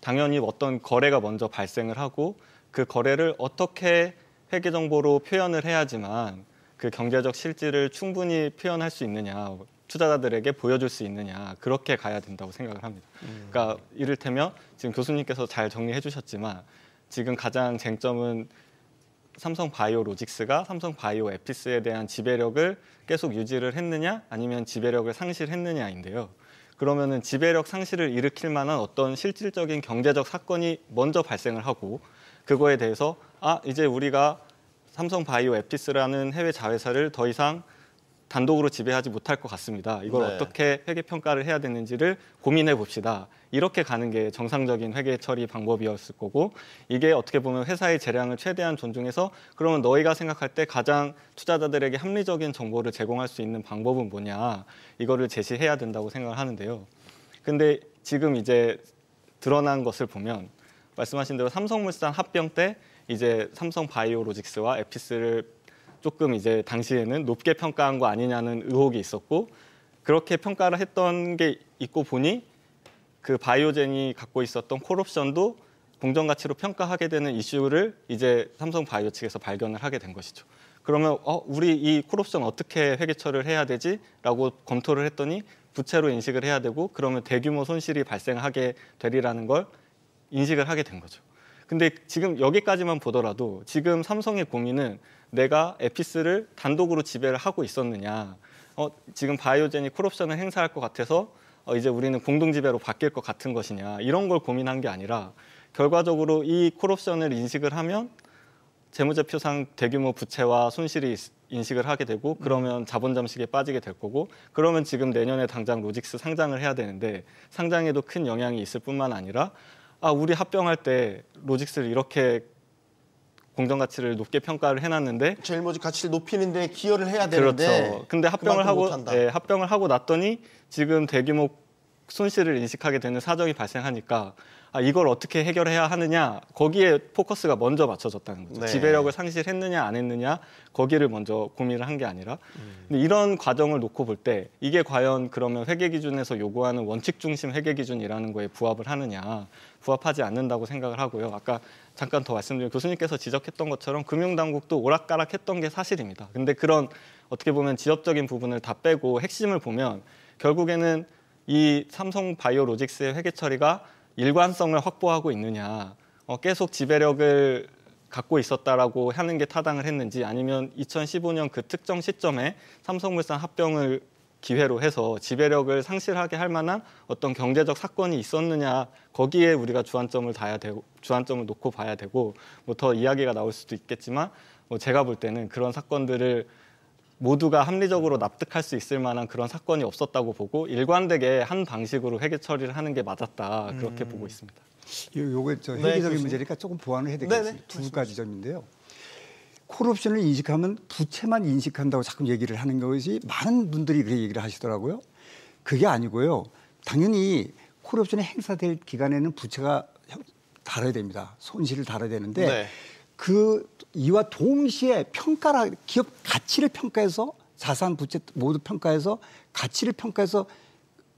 당연히 어떤 거래가 먼저 발생을 하고 그 거래를 어떻게 회계 정보로 표현을 해야지만 그 경제적 실질을 충분히 표현할 수 있느냐 투자자들에게 보여줄 수 있느냐 그렇게 가야 된다고 생각을 합니다. 그러니까 이를테면 지금 교수님께서 잘 정리해 주셨지만 지금 가장 쟁점은 삼성 바이오로직스가 삼성 바이오 에피스에 대한 지배력을 계속 유지를 했느냐 아니면 지배력을 상실했느냐인데요. 그러면은 지배력 상실을 일으킬 만한 어떤 실질적인 경제적 사건이 먼저 발생을 하고 그거에 대해서 이제 우리가 삼성 바이오 에피스라는 해외 자회사를 더 이상 단독으로 지배하지 못할 것 같습니다. 이걸 어떻게 회계 평가를 해야 되는지를 고민해 봅시다. 이렇게 가는 게 정상적인 회계 처리 방법이었을 거고 이게 어떻게 보면 회사의 재량을 최대한 존중해서 그러면 너희가 생각할 때 가장 투자자들에게 합리적인 정보를 제공할 수 있는 방법은 뭐냐 이거를 제시해야 된다고 생각을 하는데요. 근데 지금 이제 드러난 것을 보면 말씀하신 대로 삼성물산 합병 때 이제 삼성 바이오로직스와 에피스를 조금 이제 당시에는 높게 평가한 거 아니냐는 의혹이 있었고 그렇게 평가를 했던 게 있고 보니 그 바이오젠이 갖고 있었던 콜옵션도 공정가치로 평가하게 되는 이슈를 이제 삼성 바이오 측에서 발견을 하게 된 것이죠. 그러면 우리 이 콜옵션 어떻게 회계 처리를 해야 되지?라고 검토를 했더니 부채로 인식을 해야 되고 그러면 대규모 손실이 발생하게 되리라는 걸 인식을 하게 된 거죠. 근데 지금 여기까지만 보더라도 지금 삼성의 고민은 내가 에피스를 단독으로 지배를 하고 있었느냐, 지금 바이오젠이 콜옵션을 행사할 것 같아서 이제 우리는 공동지배로 바뀔 것 같은 것이냐, 이런 걸 고민한 게 아니라 결과적으로 이 콜옵션을 인식을 하면 재무제표상 대규모 부채와 손실이 인식을 하게 되고 그러면 자본 잠식에 빠지게 될 거고 그러면 지금 내년에 당장 로직스 상장을 해야 되는데 상장에도 큰 영향이 있을 뿐만 아니라 우리 합병할 때 로직스를 이렇게 공정가치를 높게 평가를 해놨는데 제일 먼저 가치를 높이는 데 기여를 해야 되는데 그렇죠. 근데 합병을 하고 났더니 지금 대규모 손실을 인식하게 되는 사정이 발생하니까 이걸 어떻게 해결해야 하느냐, 거기에 포커스가 먼저 맞춰졌다는 거죠. 네. 지배력을 상실했느냐 안 했느냐, 거기를 먼저 고민을 한 게 아니라 근데 이런 과정을 놓고 볼 때 이게 과연 그러면 회계기준에서 요구하는 원칙 중심 회계기준이라는 거에 부합을 하느냐, 부합하지 않는다고 생각을 하고요. 아까 잠깐 더 말씀드린 교수님께서 지적했던 것처럼 금융당국도 오락가락했던 게 사실입니다. 근데 그런 어떻게 보면 지엽적인 부분을 다 빼고 핵심을 보면 결국에는 이 삼성바이오로직스의 회계 처리가 일관성을 확보하고 있느냐, 계속 지배력을 갖고 있었다라고 하는 게 타당을 했는지 아니면 2015년 그 특정 시점에 삼성물산 합병을 기회로 해서 지배력을 상실하게 할 만한 어떤 경제적 사건이 있었느냐, 거기에 우리가 주안점을 놓고 봐야 되고 뭐 더 이야기가 나올 수도 있겠지만 제가 볼 때는 그런 사건들을 모두가 합리적으로 납득할 수 있을 만한 그런 사건이 없었다고 보고 일관되게 한 방식으로 회계 처리를 하는 게 맞았다, 그렇게 보고 있습니다. 요게 회계적인 문제니까 조금 보완을 해야 되겠습니다. 두 가지 점인데요. 콜옵션을 인식하면 부채만 인식한다고 자꾸 얘기를 하는 것이 많은 분들이 그렇게 얘기를 하시더라고요. 그게 아니고요. 당연히 콜옵션이 행사될 기간에는 부채가 다뤄야 됩니다. 손실을 다뤄야 되는데 이와 동시에 기업 가치를 평가해서 자산 부채 모두 평가해서 가치를 평가해서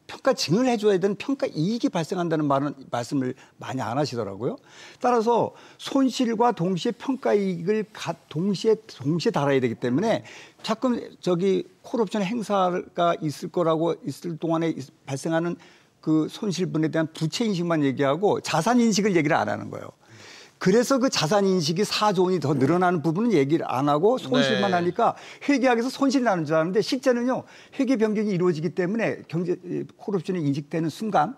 평가 증을 해줘야 되는 평가 이익이 발생한다는 말씀을 많이 안 하시더라고요. 따라서 손실과 동시에 평가 이익을 동시에 다뤄야 되기 때문에 자꾸 콜옵션 행사가 있을 동안에 발생하는 그 손실분에 대한 부채 인식만 얘기하고 자산 인식을 얘기를 안 하는 거예요. 그래서 그 자산 인식이 4조 원이 더 늘어나는 부분은 얘기를 안 하고 손실만 하니까 회계학에서 손실이 나는 줄 아는데 실제는요, 회계 변경이 이루어지기 때문에 콜옵션이 인식되는 순간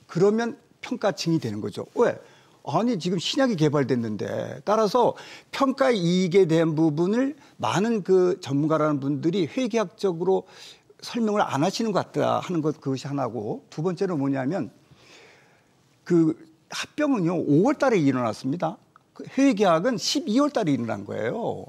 그러면 평가 증이 되는 거죠. 왜? 아니 지금 신약이 개발됐는데, 따라서 평가 이익에 대한 부분을 많은 그 전문가라는 분들이 회계학적으로 설명을 안 하시는 것 같다 하는 것, 그것이 하나고, 두 번째는 뭐냐면 합병은요 5월 달에 일어났습니다. 회계학은 12월 달에 일어난 거예요.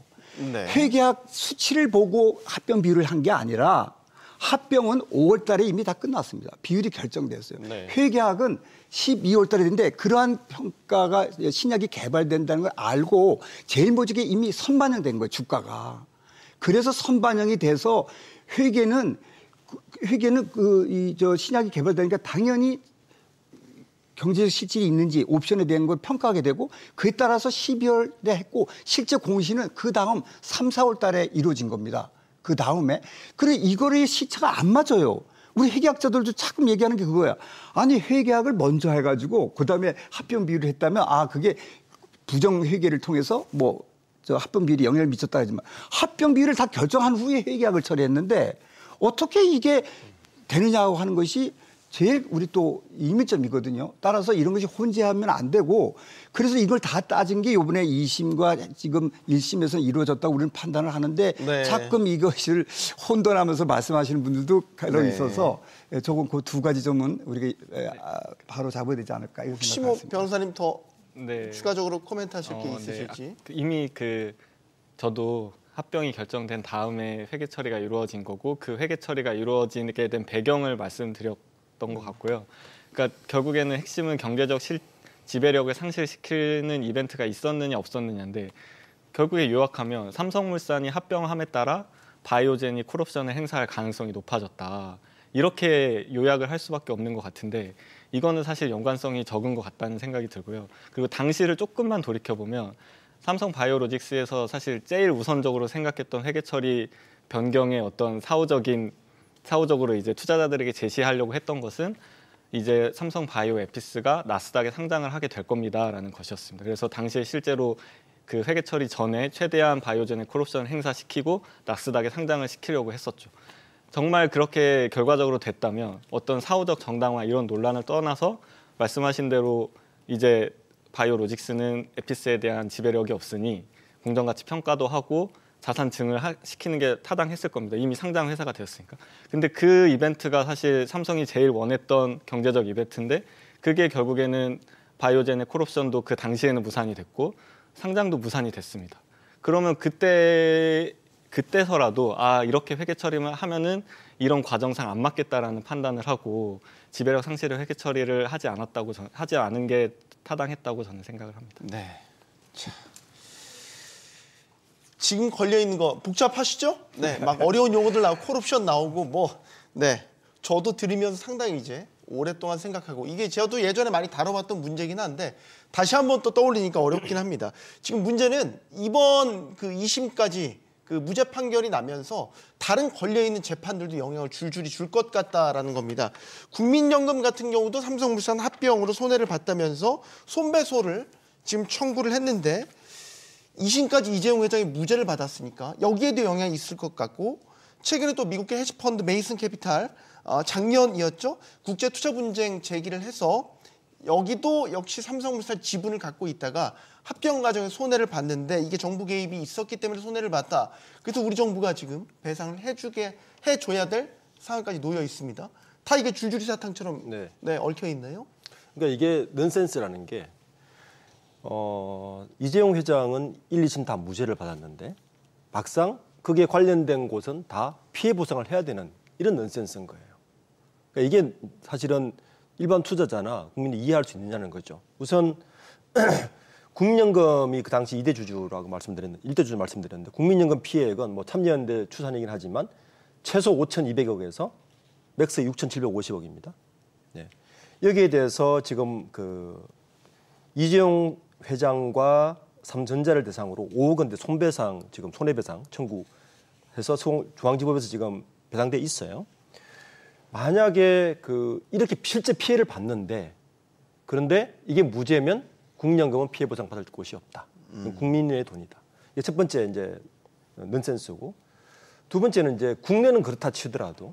네. 회계학 수치를 보고 합병 비율을 한 게 아니라 합병은 5월 달에 이미 다 끝났습니다. 비율이 결정됐어요. 네. 회계학은 12월 달에 됐는데 그러한 평가가 신약이 개발된다는 걸 알고 제일 먼저 이미 선반영된 거예요, 주가가. 그래서 선반영이 돼서 회계는 신약이 개발되니까 당연히 경제적 실질이 있는지 옵션에 대한 걸 평가하게 되고 그에 따라서 12월에 했고 실제 공시는 그 다음 3, 4월 달에 이루어진 겁니다. 그 다음에. 그래 이거의 시차가 안 맞아요. 우리 회계학자들도 자꾸 얘기하는 게 그거야. 아니 회계학을 먼저 해가지고 그다음에 합병 비율을 했다면 그게 부정 회계를 통해서 합병 비율이 영향을 미쳤다 하지만 합병 비율을 다 결정한 후에 회계학을 처리했는데 어떻게 이게 되느냐고 하는 것이 제일 우리 또 이민점이거든요. 따라서 이런 것이 혼재하면 안 되고 그래서 이걸 다 따진 게 이번에 2심과 지금 1심에서 이루어졌다고 우리는 판단을 하는데 자꾸 이것을 혼돈하면서 말씀하시는 분들도 간혹 있어서 조금 그 두 가지 점은 우리가 바로 잡아야 되지 않을까 이런 혹시 생각합니다. 변호사님 더 추가적으로 코멘트하실 게 있으실지? 이미 저도 합병이 결정된 다음에 회계 처리가 이루어진 거고 그 회계 처리가 이루어지게 된 배경을 말씀드렸던 것 같고요. 그러니까 결국에는 핵심은 경제적 지배력을 상실시키는 이벤트가 있었느냐 없었느냐인데 결국에 요약하면 삼성물산이 합병함에 따라 바이오젠이 콜옵션을 행사할 가능성이 높아졌다. 이렇게 요약을 할 수밖에 없는 것 같은데 이거는 사실 연관성이 적은 것 같다는 생각이 들고요. 그리고 당시를 조금만 돌이켜보면 삼성 바이오로직스에서 사실 제일 우선적으로 생각했던 회계 처리 변경의 어떤 사후적으로 이제 투자자들에게 제시하려고 했던 것은 이제 삼성 바이오 에피스가 나스닥에 상장을 하게 될 겁니다라는 것이었습니다. 그래서 당시에 실제로 그 회계 처리 전에 최대한 바이오젠의 콜옵션을 행사시키고 나스닥에 상장을 시키려고 했었죠. 정말 그렇게 결과적으로 됐다면 어떤 사후적 정당화 이런 논란을 떠나서 말씀하신 대로 이제 바이오로직스는 에피스에 대한 지배력이 없으니 공정가치 평가도 하고 자산 증을 시키는 게 타당했을 겁니다. 이미 상장 회사가 되었으니까. 근데 그 이벤트가 사실 삼성이 제일 원했던 경제적 이벤트인데 그게 결국에는 바이오젠의 콜옵션도 그 당시에는 무산이 됐고 상장도 무산이 됐습니다. 그러면 그때서라도 이렇게 회계 처리만 하면은 이런 과정상 안 맞겠다라는 판단을 하고 지배력 상실의 회계 처리를 하지 않은 게 타당했다고 저는 생각을 합니다. 네. 자. 지금 걸려 있는 거 복잡하시죠? 네, 막 어려운 용어들 나오고 콜옵션 나오고 뭐, 네, 저도 들으면서 상당히 이제 오랫동안 생각하고 이게 저도 예전에 많이 다뤄봤던 문제긴 한데 다시 한번 또 떠올리니까 어렵긴 합니다. 지금 문제는 이번 그 2심까지 그 무죄 판결이 나면서 다른 걸려 있는 재판들도 영향을 줄줄이 줄 것 같다라는 겁니다. 국민연금 같은 경우도 삼성물산 합병으로 손해를 봤다면서 손배소를 지금 청구를 했는데. 2심까지 이재용 회장이 무죄를 받았으니까 여기에도 영향이 있을 것 같고 최근에 또 미국계 헤지펀드 메이슨 캐피탈 작년이었죠. 국제투자 분쟁 제기를 해서 여기도 역시 삼성물산 지분을 갖고 있다가 합병 과정에 손해를 봤는데 이게 정부 개입이 있었기 때문에 손해를 봤다. 그래서 우리 정부가 지금 배상을 해줘야 될 상황까지 놓여 있습니다. 다 이게 줄줄이 사탕처럼 네, 얽혀 있나요? 그러니까 이게 넌센스라는 게 이재용 회장은 1, 2심 다 무죄를 받았는데 막상 그게 관련된 곳은 다 피해 보상을 해야 되는 이런 넌센스인 거예요. 그러니까 이게 사실은 일반 투자자나 국민이 이해할 수 있느냐는 거죠. 우선 국민연금이 그 당시 2대 주주라고 말씀드렸는데 1대 주주 말씀드렸는데 국민연금 피해액은 뭐 참여연대 추산이긴 하지만 최소 5,200억에서 맥스 6,750억입니다. 네. 여기에 대해서 지금 그 이재용 회장과 삼성전자를 대상으로 5억 원대 손배상 지금 손해배상 청구해서 중앙지법에서 지금 배상돼 있어요. 만약에 이렇게 실제 피해를 봤는데 그런데 이게 무죄면 국민연금은 피해 보상 받을 곳이 없다. 국민의 돈이다. 이게 첫 번째 이제 넌센스고 두 번째는 이제 국내는 그렇다 치더라도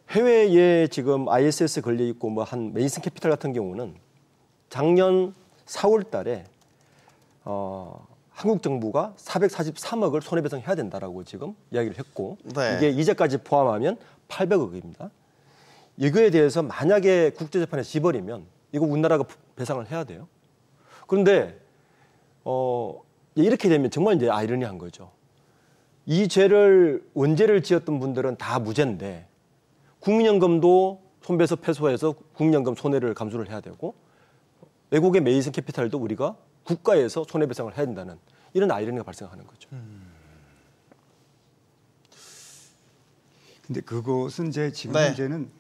해외에 지금 ISS 걸려 있고 뭐 한 메이슨 캐피탈 같은 경우는 작년 4월 달에 한국 정부가 443억을 손해배상해야 된다라고 지금 이야기를 했고 네. 이게 이자까지 포함하면 800억입니다. 이거에 대해서 만약에 국제재판에 지버리면 이거 우리나라가 배상을 해야 돼요. 그런데 이렇게 되면 정말 이제 아이러니한 거죠. 이 죄를 원죄를 지었던 분들은 다 무죄인데 국민연금도 손배소 패소해서 국민연금 손해를 감수를 해야 되고 외국의 메이슨 캐피탈도 우리가 국가에서 손해배상을 해야 된다는 이런 아이러니가 발생하는 거죠. 근데 그것은 이제 지금 현재는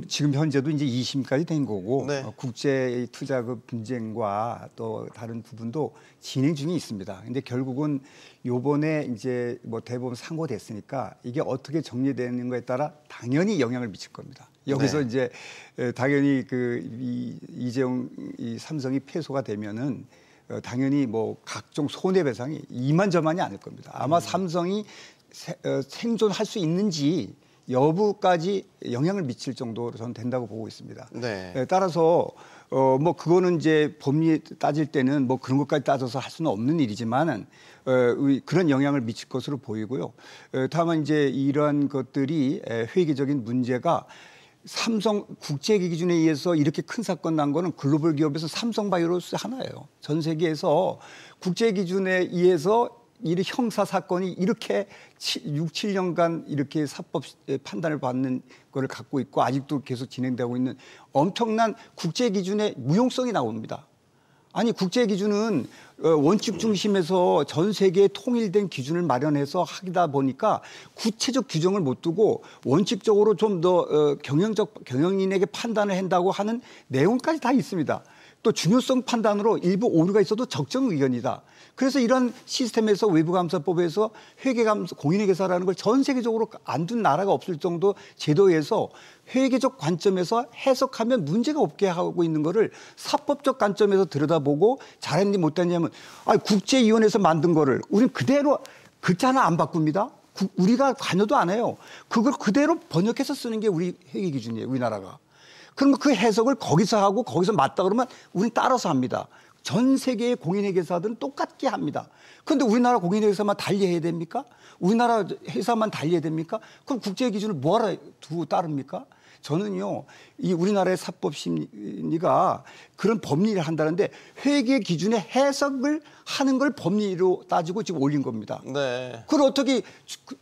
지금 현재도 이제 2심까지 된 거고 국제 투자 그 분쟁과 또 다른 부분도 진행 중에 있습니다. 근데 결국은 요번에 이제 뭐 대법원 상고됐으니까 이게 어떻게 정리되는 거에 따라 당연히 영향을 미칠 겁니다. 여기서 이제 당연히 이재용 삼성이 패소가 되면은 당연히 뭐 각종 손해배상이 이만저만이 아닐 겁니다. 아마 삼성이 생존할 수 있는지 여부까지 영향을 미칠 정도로 저는 된다고 보고 있습니다. 따라서 뭐 그거는 이제 법리 따질 때는 뭐 그런 것까지 따져서 할 수는 없는 일이지만은 그런 영향을 미칠 것으로 보이고요. 다만 이제 이러한 것들이 회계적인 문제가 삼성 국제 기준에 의해서 이렇게 큰 사건 난 거는 글로벌 기업에서 삼성바이오로스 하나예요. 전 세계에서 국제 기준에 의해서 이 형사 사건이 이렇게 6, 7년간 이렇게 사법 판단을 받는 거를 갖고 있고 아직도 계속 진행되고 있는 엄청난 국제 기준의 무용성이 나옵니다. 아니 국제 기준은 원칙 중심에서 전 세계에 통일된 기준을 마련해서 하다 보니까 구체적 규정을 못 두고 원칙적으로 좀 더 경영인에게 판단을 한다고 하는 내용까지 다 있습니다. 또 중요성 판단으로 일부 오류가 있어도 적정 의견이다. 그래서 이런 시스템에서 외부감사법에서 회계감사, 공인회계사라는 걸 전 세계적으로 안 둔 나라가 없을 정도 제도에서 회계적 관점에서 해석하면 문제가 없게 하고 있는 거를 사법적 관점에서 들여다보고 잘했니 못했냐면 국제위원회에서 만든 거를 우리는 그대로 글자 하나 안 바꿉니다. 우리가 관여도 안 해요. 그걸 그대로 번역해서 쓰는 게 우리 회계 기준이에요. 우리나라가. 그러면 그 해석을 거기서 하고 거기서 맞다 그러면 우리는 따라서 합니다. 전 세계의 공인회계사들은 똑같게 합니다. 그런데 우리나라 공인회계사만 달리해야 됩니까? 우리나라 회사만 달리해야 됩니까? 그럼 국제 기준을 뭐하러 두고 따릅니까? 저는요, 이 우리나라의 사법 심리가 그런 법리를 한다는데 회계 기준의 해석을 하는 걸 법리로 따지고 지금 올린 겁니다. 네. 그걸 어떻게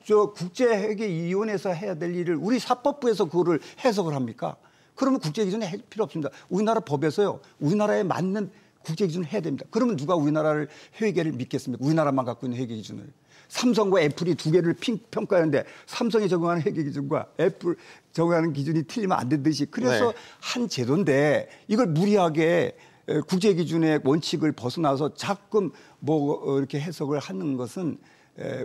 국제회계위원회에서 해야 될 일을 우리 사법부에서 그거를 해석을 합니까? 그러면 국제 기준에 할 필요 없습니다. 우리나라 법에서요, 우리나라에 맞는 국제 기준을 해야 됩니다. 그러면 누가 우리나라를 회계를 믿겠습니까? 우리나라만 갖고 있는 회계 기준을. 삼성과 애플이 두 개를 평가하는데 삼성이 적용하는 회계 기준과 애플 적용하는 기준이 틀리면 안 되듯이 그래서 네. 한 제도인데 이걸 무리하게 국제 기준의 원칙을 벗어나서 자꾸 이렇게 해석을 하는 것은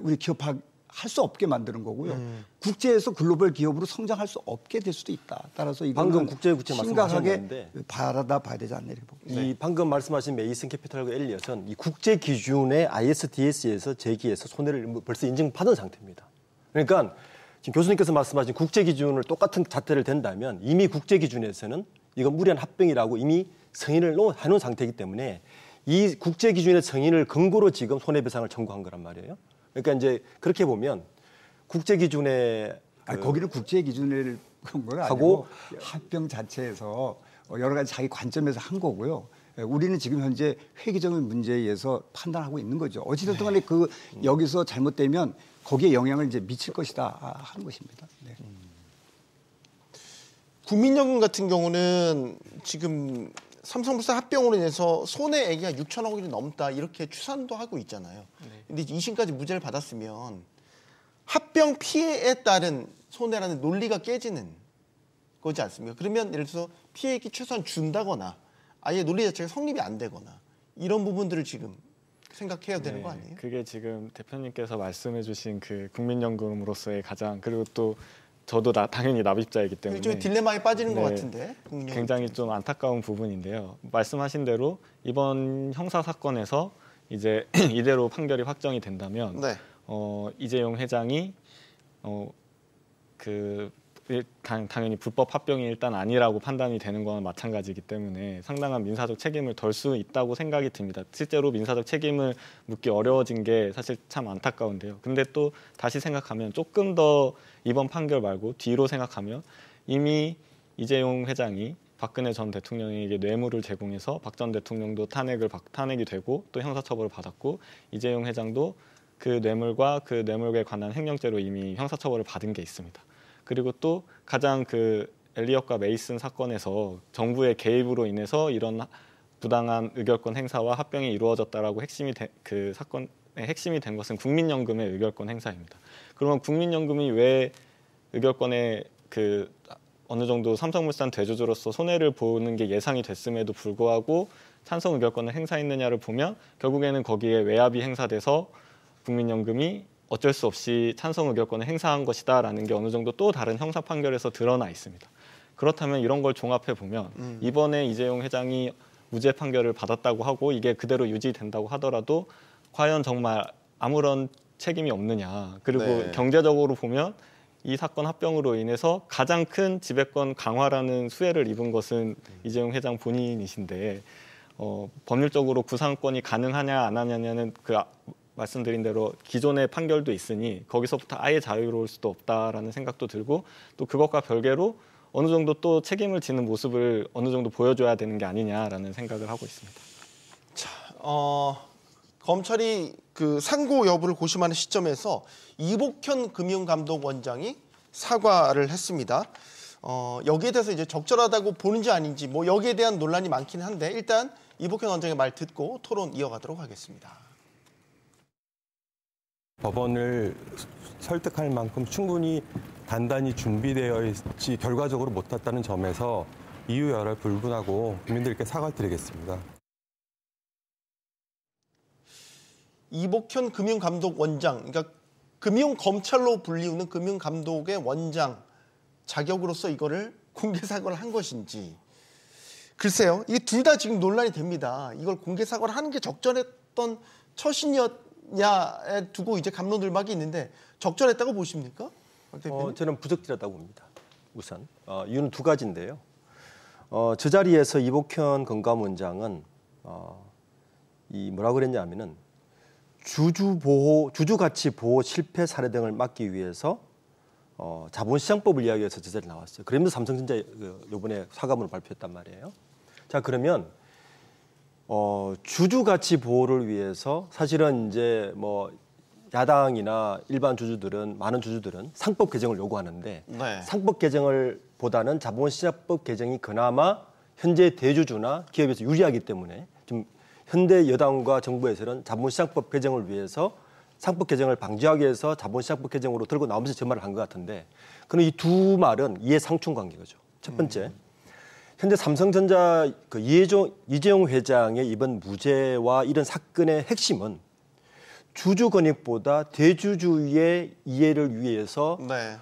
우리 기업할 수 없게 만드는 거고요. 국제에서 글로벌 기업으로 성장할 수 없게 될 수도 있다. 따라서 이거는 방금 국제 심각하게 말씀하셨는데 봐야 되지 않나 이렇게 봅니다. 이 방금 말씀하신 메이슨 캐피탈과 엘리엇은 이 국제 기준의 ISDS에서 제기해서 손해를 벌써 인증받은 상태입니다. 그러니까 지금 교수님께서 말씀하신 국제 기준을 똑같은 잣대를 댄다면 이미 국제 기준에서는 이건 무리한 합병이라고 이미 승인을 해놓은 상태이기 때문에 이 국제 기준의 승인을 근거로 지금 손해배상을 청구한 거란 말이에요. 그러니까 이제 그렇게 보면 국제 기준의 거기는 국제 기준을 그런 건 아니고 합병 자체에서 여러 가지 자기 관점에서 한 거고요. 우리는 지금 현재 회계적인 문제에 의해서 판단하고 있는 거죠. 어찌됐든 간에 여기서 잘못되면 거기에 영향을 이제 미칠 것이다 하는 것입니다. 네. 국민연금 같은 경우는 지금 삼성물산 합병으로 인해서 손해액이 6천억 원이 넘다 이렇게 추산도 하고 있잖아요. 근데 2심까지 무죄를 받았으면 합병 피해에 따른 손해라는 논리가 깨지는 거지 않습니까? 그러면 예를 들어서 피해액이 최소한 준다거나 아예 논리 자체가 성립이 안 되거나 이런 부분들을 지금 생각해야 되는 거 아니에요? 그게 지금 대표님께서 말씀해 주신 그 국민연금으로서의 가장 그리고 또 저도 당연히 납입자이기 때문에 좀 딜레마에 빠지는 것 같은데 굉장히 좀 안타까운 부분인데요. 말씀하신 대로 이번 형사 사건에서 이제 이대로 판결이 확정이 된다면 이재용 회장이 당연히 불법 합병이 일단 아니라고 판단이 되는 건 마찬가지이기 때문에 상당한 민사적 책임을 덜 수 있다고 생각이 듭니다. 실제로 민사적 책임을 묻기 어려워진 게 사실 참 안타까운데요. 근데 또 다시 생각하면 조금 더 이번 판결 말고 뒤로 생각하면 이미 이재용 회장이 박근혜 전 대통령에게 뇌물을 제공해서 박 전 대통령도 탄핵이 되고 또 형사처벌을 받았고 이재용 회장도 그 뇌물과 그 뇌물에 관한 횡령죄로 이미 형사처벌을 받은 게 있습니다. 그리고 또 가장 엘리엇과 메이슨 사건에서 정부의 개입으로 인해서 이런 부당한 의결권 행사와 합병이 이루어졌다라고 그 사건의 핵심이 된 것은 국민연금의 의결권 행사입니다. 그러면 국민연금이 왜 의결권에 어느 정도 삼성물산 대주주로서 손해를 보는 게 예상이 됐음에도 불구하고 찬성 의결권을 행사했느냐를 보면 결국에는 거기에 외압이 행사돼서 국민연금이 어쩔 수 없이 찬성 의결권을 행사한 것이다라는 게 어느 정도 또 다른 형사 판결에서 드러나 있습니다. 그렇다면 이런 걸 종합해 보면 이번에 이재용 회장이 무죄 판결을 받았다고 하고 이게 그대로 유지된다고 하더라도 과연 정말 아무런 책임이 없느냐. 그리고 경제적으로 보면 이 사건 합병으로 인해서 가장 큰 지배권 강화라는 수혜를 입은 것은 이재용 회장 본인이신데 법률적으로 구상권이 가능하냐 안 하냐는 말씀드린 대로 기존의 판결도 있으니 거기서부터 아예 자유로울 수도 없다라는 생각도 들고 또 그것과 별개로 어느 정도 또 책임을 지는 모습을 어느 정도 보여줘야 되는 게 아니냐라는 생각을 하고 있습니다. 자, 검찰이 상고 여부를 고심하는 시점에서 이복현 금융감독원장이 사과를 했습니다. 여기에 대해서 이제 적절하다고 보는지 아닌지 여기에 대한 논란이 많긴 한데 일단 이복현 원장의 말 듣고 토론 이어가도록 하겠습니다. 법원을 설득할 만큼 충분히 단단히 준비되어 있지 결과적으로 못 탔다는 점에서 이유 여를 불분하고 국민들께 사과드리겠습니다. 이복현 금융감독원장, 그러니까 금융검찰로 불리우는 금융감독의 원장 자격으로서 이거를 공개 사과를 한 것인지, 글쎄요, 이게 둘 다 지금 논란이 됩니다. 이걸 공개 사과를 하는 게 적절했던 처신이었냐에 두고 이제 갑론을박이 있는데, 적절했다고 보십니까? 저는 부적절하다고 봅니다. 우선 이유는 두 가지인데요. 저 자리에서 이복현 금감원장은 이 뭐라고 그랬냐면은 주주가치 보호 실패 사례 등을 막기 위해서 자본시장법을 이야기해서 저 자리에 나왔어요. 그러면서 삼성전자 이번에 사과문을 발표했단 말이에요. 자, 그러면 주주가치 보호를 위해서 사실은 이제 뭐 야당이나 일반 주주들은, 많은 주주들은 상법 개정을 요구하는데, 네. 상법 개정을 보다는 자본시장법 개정이 그나마 현재 대주주나 기업에서 유리하기 때문에 좀 현대 여당과 정부에서는 자본시장법 개정을 위해서 상법 개정을 방지하기 위해서 자본시장법 개정으로 들고 나오면서 저 말을 한 것 같은데, 그럼 이 두 말은 이해상충 관계죠. 첫 번째, 현재 삼성전자 그 이재용 회장의 이번 무죄와 이런 사건의 핵심은 주주 권익보다 대주주의 이해를 위해서 네.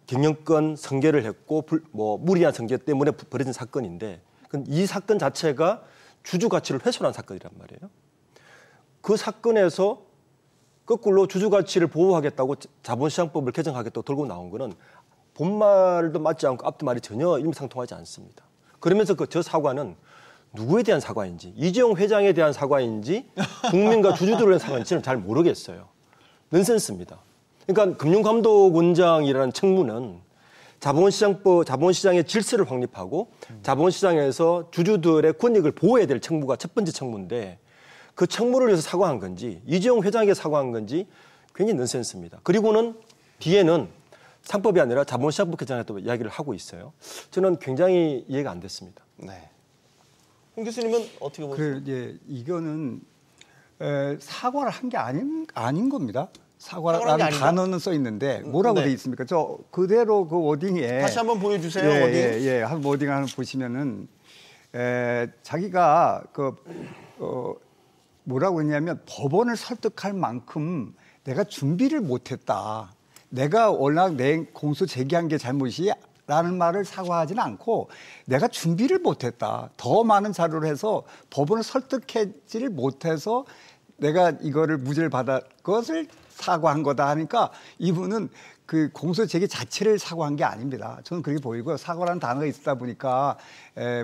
경영권 승계를 했고 무리한 승계 때문에 벌어진 사건인데, 이 사건 자체가 주주 가치를 훼손한 사건이란 말이에요. 그 사건에서 거꾸로 주주 가치를 보호하겠다고 자본시장법을 개정하겠다고 들고 나온 거는 본말도 맞지 않고 앞뒤 말이 전혀 일맥상통하지 않습니다. 그러면서 저 사과는 누구에 대한 사과인지, 이재용 회장에 대한 사과인지 국민과 주주들에 대한 사과인지는 잘 모르겠어요. 넌센스입니다. 그러니까 금융감독원장이라는 책무는 자본시장의 질서를 확립하고 자본시장에서 주주들의 권익을 보호해야 될 책무가 첫 번째 책무인데, 그 책무를 위해서 사과한 건지 이재용 회장에게 사과한 건지 굉장히 넌센스입니다. 그리고는 뒤에는 상법이 아니라 자본시장법 개정에 또 이야기를 하고 있어요. 저는 굉장히 이해가 안 됐습니다. 네. 홍 교수님은 어떻게 보세요? 이거는 사과를 한 게 아닌 겁니다. 사과를 사과라는 한게 단어는 써 있는데 뭐라고 네. 돼 있습니까? 저 그대로 그 워딩에 다시 한번 보여주세요. 워딩. 한 워딩 한번 보시면은 자기가 뭐라고 했냐면, 법원을 설득할 만큼 내가 준비를 못했다. 내가 워낙 내 공소 제기한 게 잘못이라는 말을 사과하지는 않고, 내가 준비를 못했다. 더 많은 자료를 해서 법원을 설득하지를 못해서 내가 이거를 무죄를 받아 그것을 사과한 거다 하니까, 이분은 그 공소 제기 자체를 사과한 게 아닙니다. 저는 그렇게 보이고요. 사과라는 단어가 있다 보니까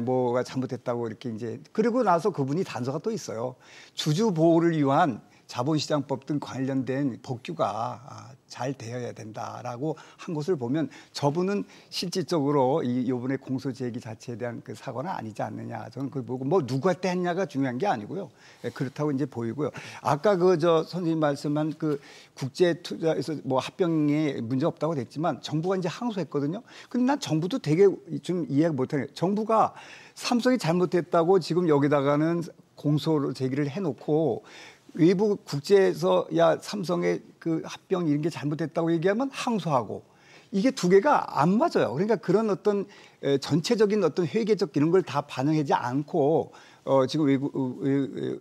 뭐가 잘못됐다고 이렇게 이제, 그리고 나서 그분이 단서가 또 있어요. 주주 보호를 위한 자본시장법 등 관련된 법규가 잘 되어야 된다라고 한 것을 보면, 저분은 실질적으로 이번에 공소 제기 자체에 대한 그 사과는 아니지 않느냐. 저는 그걸 보고, 뭐 누구한테 했냐가 중요한 게 아니고요. 그렇다고 이제 보이고요. 아까 선생님 말씀한 그 국제투자에서 뭐 합병에 문제 없다고 됐지만 정부가 이제 항소했거든요. 근데 난 정부도 되게 좀 이해가 못하네. 정부가 삼성이 잘못했다고 지금 여기다가는 공소 제기를 해놓고, 외부 국제에서 삼성의 그 합병 이런 게 잘못됐다고 얘기하면 항소하고, 이게 두 개가 안 맞아요. 그러니까 그런 어떤 전체적인 어떤 회계적 이런 걸 다 반영하지 않고 지금 외국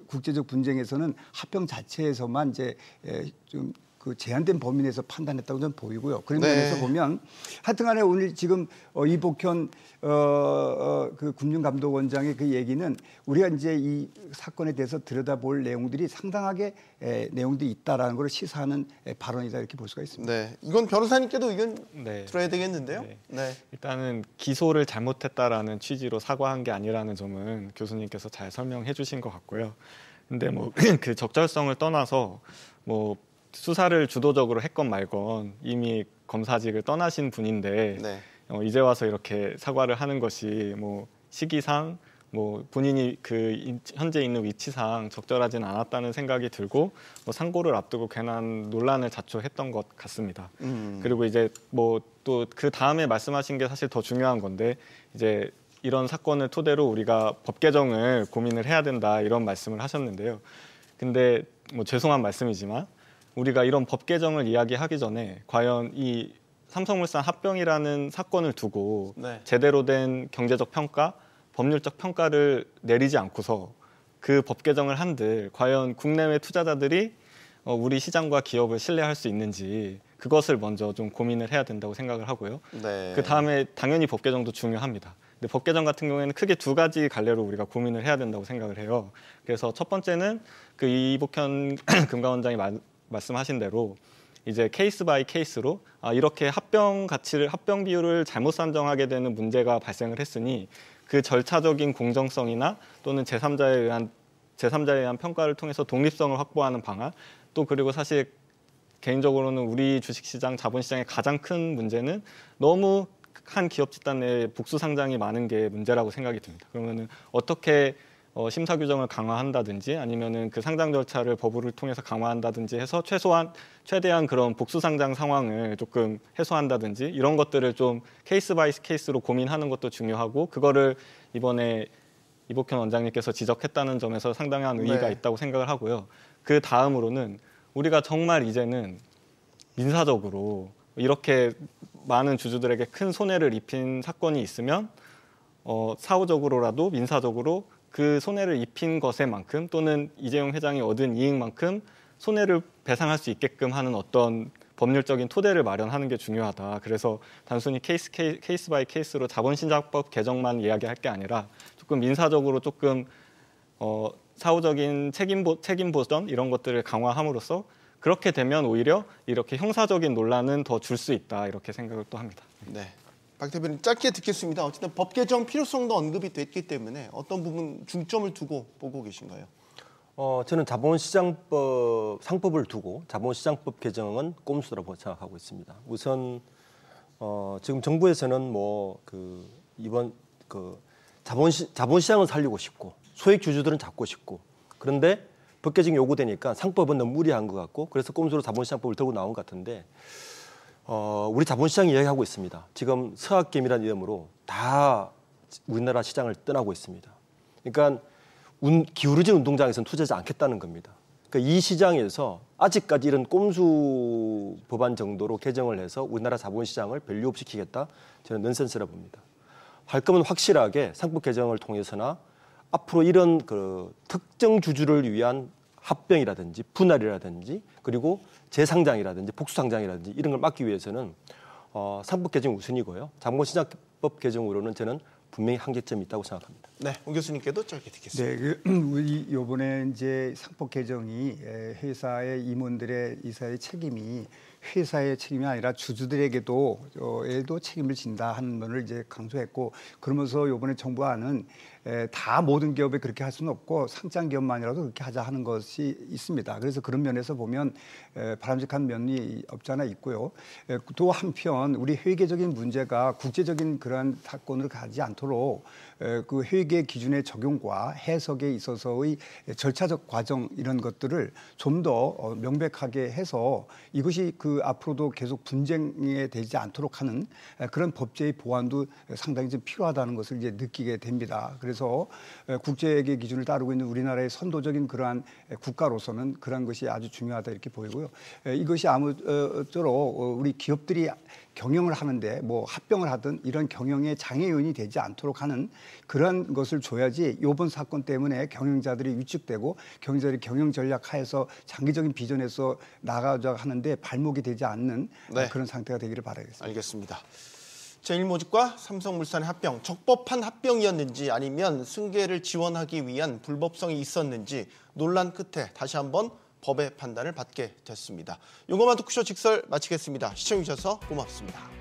국제적 분쟁에서는 합병 자체에서만 이제 좀 그 제한된 범위 내에서 판단했다고 저는 보이고요. 그런 면에서 보면 하여튼간에 오늘 지금 이복현 그 금융감독원장의 그 얘기는 우리가 이제 이 사건에 대해서 들여다볼 내용들이 상당하게 내용들이 있다라는 걸 시사하는 발언이다, 이렇게 볼 수가 있습니다. 네, 이건 변호사님께도 의견 네. 들어야 되겠는데요. 네. 네. 일단은 기소를 잘못했다라는 취지로 사과한 게 아니라는 점은 교수님께서 잘 설명해 주신 것 같고요. 근데 뭐 그 적절성을 떠나서 뭐 수사를 주도적으로 했건 말건 이미 검사직을 떠나신 분인데 네. 이제 와서 이렇게 사과를 하는 것이 뭐 시기상 뭐 본인이 그 현재 있는 위치상 적절하진 않았다는 생각이 들고, 뭐 상고를 앞두고 괜한 논란을 자초했던 것 같습니다. 그리고 이제 뭐 또 그 다음에 말씀하신 게 사실 더 중요한 건데, 이제 이런 사건을 토대로 우리가 법 개정을 고민을 해야 된다, 이런 말씀을 하셨는데요. 근데 뭐 죄송한 말씀이지만 우리가 이런 법 개정을 이야기하기 전에 과연 이 삼성물산 합병이라는 사건을 두고 네. 제대로 된 경제적 평가, 법률적 평가를 내리지 않고서 그 법 개정을 한들 과연 국내외 투자자들이 우리 시장과 기업을 신뢰할 수 있는지 그것을 먼저 좀 고민을 해야 된다고 생각을 하고요. 네. 그 다음에 당연히 법 개정도 중요합니다. 근데 법 개정 같은 경우에는 크게 두 가지 갈래로 우리가 고민을 해야 된다고 생각을 해요. 그래서 첫 번째는 그 이복현 금감원장이 말씀하신 대로 이제 케이스 바이 케이스로 이렇게 합병 비율을 잘못 산정하게 되는 문제가 발생을 했으니 그 절차적인 공정성이나 또는 제3자에 의한 평가를 통해서 독립성을 확보하는 방안, 또 그리고 사실 개인적으로는 우리 주식시장, 자본시장의 가장 큰 문제는 너무 한 기업 집단 내에 복수 상장이 많은 게 문제라고 생각이 듭니다. 그러면은 어떻게 심사 규정을 강화한다든지 아니면은 그 상장 절차를 법을 통해서 강화한다든지 해서 최대한 그런 복수 상장 상황을 조금 해소한다든지 이런 것들을 좀 케이스 바이 케이스로 고민하는 것도 중요하고, 그거를 이번에 이복현 원장님께서 지적했다는 점에서 상당한 의의가 있다고 생각을 하고요. 그 다음으로는 우리가 정말 이제는 민사적으로 이렇게 많은 주주들에게 큰 손해를 입힌 사건이 있으면 사후적으로라도 민사적으로 그 손해를 입힌 것에만큼 또는 이재용 회장이 얻은 이익만큼 손해를 배상할 수 있게끔 하는 어떤 법률적인 토대를 마련하는 게 중요하다. 그래서 단순히 케이스 바이 케이스로 자본시장법 개정만 이야기할 게 아니라 조금 민사적으로 조금 사후적인 책임 보전 이런 것들을 강화함으로써 그렇게 되면 오히려 이렇게 형사적인 논란은 더 줄 수 있다, 이렇게 생각을 또 합니다. 네. 박 대표님 짧게 듣겠습니다. 어쨌든 법 개정 필요성도 언급이 됐기 때문에 어떤 부분 중점을 두고 보고 계신가요? 저는 자본시장법 상법을 두고 자본시장법 개정은 꼼수라고 생각하고 있습니다. 우선 지금 정부에서는 이번 자본시장을 살리고 싶고 소액 주주들은 잡고 싶고, 그런데 법 개정이 요구되니까 상법은 너무 무리한 것 같고, 그래서 꼼수로 자본시장법을 들고 나온 것 같은데, 우리 자본시장이 이야기하고 있습니다. 지금 서학개미라는 이름으로 다 우리나라 시장을 떠나고 있습니다. 그러니까 기울어진 운동장에서는 투자하지 않겠다는 겁니다. 그러니까 이 시장에서 아직까지 이런 꼼수 법안 정도로 개정을 해서 우리나라 자본시장을 밸류업시키겠다, 저는 넌센스라 봅니다. 할 거면 확실하게 상법 개정을 통해서나 앞으로 이런 특정 주주를 위한 합병이라든지 분할이라든지 그리고 재상장이라든지 복수상장이라든지 이런 걸 막기 위해서는 상법 개정 우선이고요. 자본시장법 개정으로는 저는 분명히 한계점이 있다고 생각합니다. 네, 오 교수님께도 짧게 듣겠습니다. 네, 우리 이번에 이제 상법 개정이 회사의 임원들의 이사의 책임이 회사의 책임이 아니라 주주들에게도 책임을 진다 하는 면을 이제 강조했고, 그러면서 이번에 정부안은 다 모든 기업에 그렇게 할 수는 없고 상장 기업만이라도 그렇게 하자 하는 것이 있습니다. 그래서 그런 면에서 보면 바람직한 면이 없지 않아 있고요. 또 한편 우리 회계적인 문제가 국제적인 그러한 사건으로 가지 않도록 그 회계 기준의 적용과 해석에 있어서의 절차적 과정 이런 것들을 좀 더 명백하게 해서 이것이 그 앞으로도 계속 분쟁이 되지 않도록 하는 그런 법제의 보완도 상당히 좀 필요하다는 것을 이제 느끼게 됩니다. 그래서 국제회계 기준을 따르고 있는 우리나라의 선도적인 그러한 국가로서는 그러한 것이 아주 중요하다 이렇게 보이고요. 이것이 아무쪼록 우리 기업들이 경영을 하는데 합병을 하든 이런 경영에 장애 요인이 되지 않도록 하는 그런 것을 줘야지 이번 사건 때문에 경영자들이 위축되고 경영자들이 경영 전략 하에서 장기적인 비전에서 나가자 하는데 발목이 되지 않는 그런 상태가 되기를 바라겠습니다. 알겠습니다. 제일모직과 삼성물산의 합병, 적법한 합병이었는지 아니면 승계를 지원하기 위한 불법성이 있었는지 논란 끝에 다시 한번 법의 판단을 받게 됐습니다. 용어만 토크쇼 직설 마치겠습니다. 시청해주셔서 고맙습니다.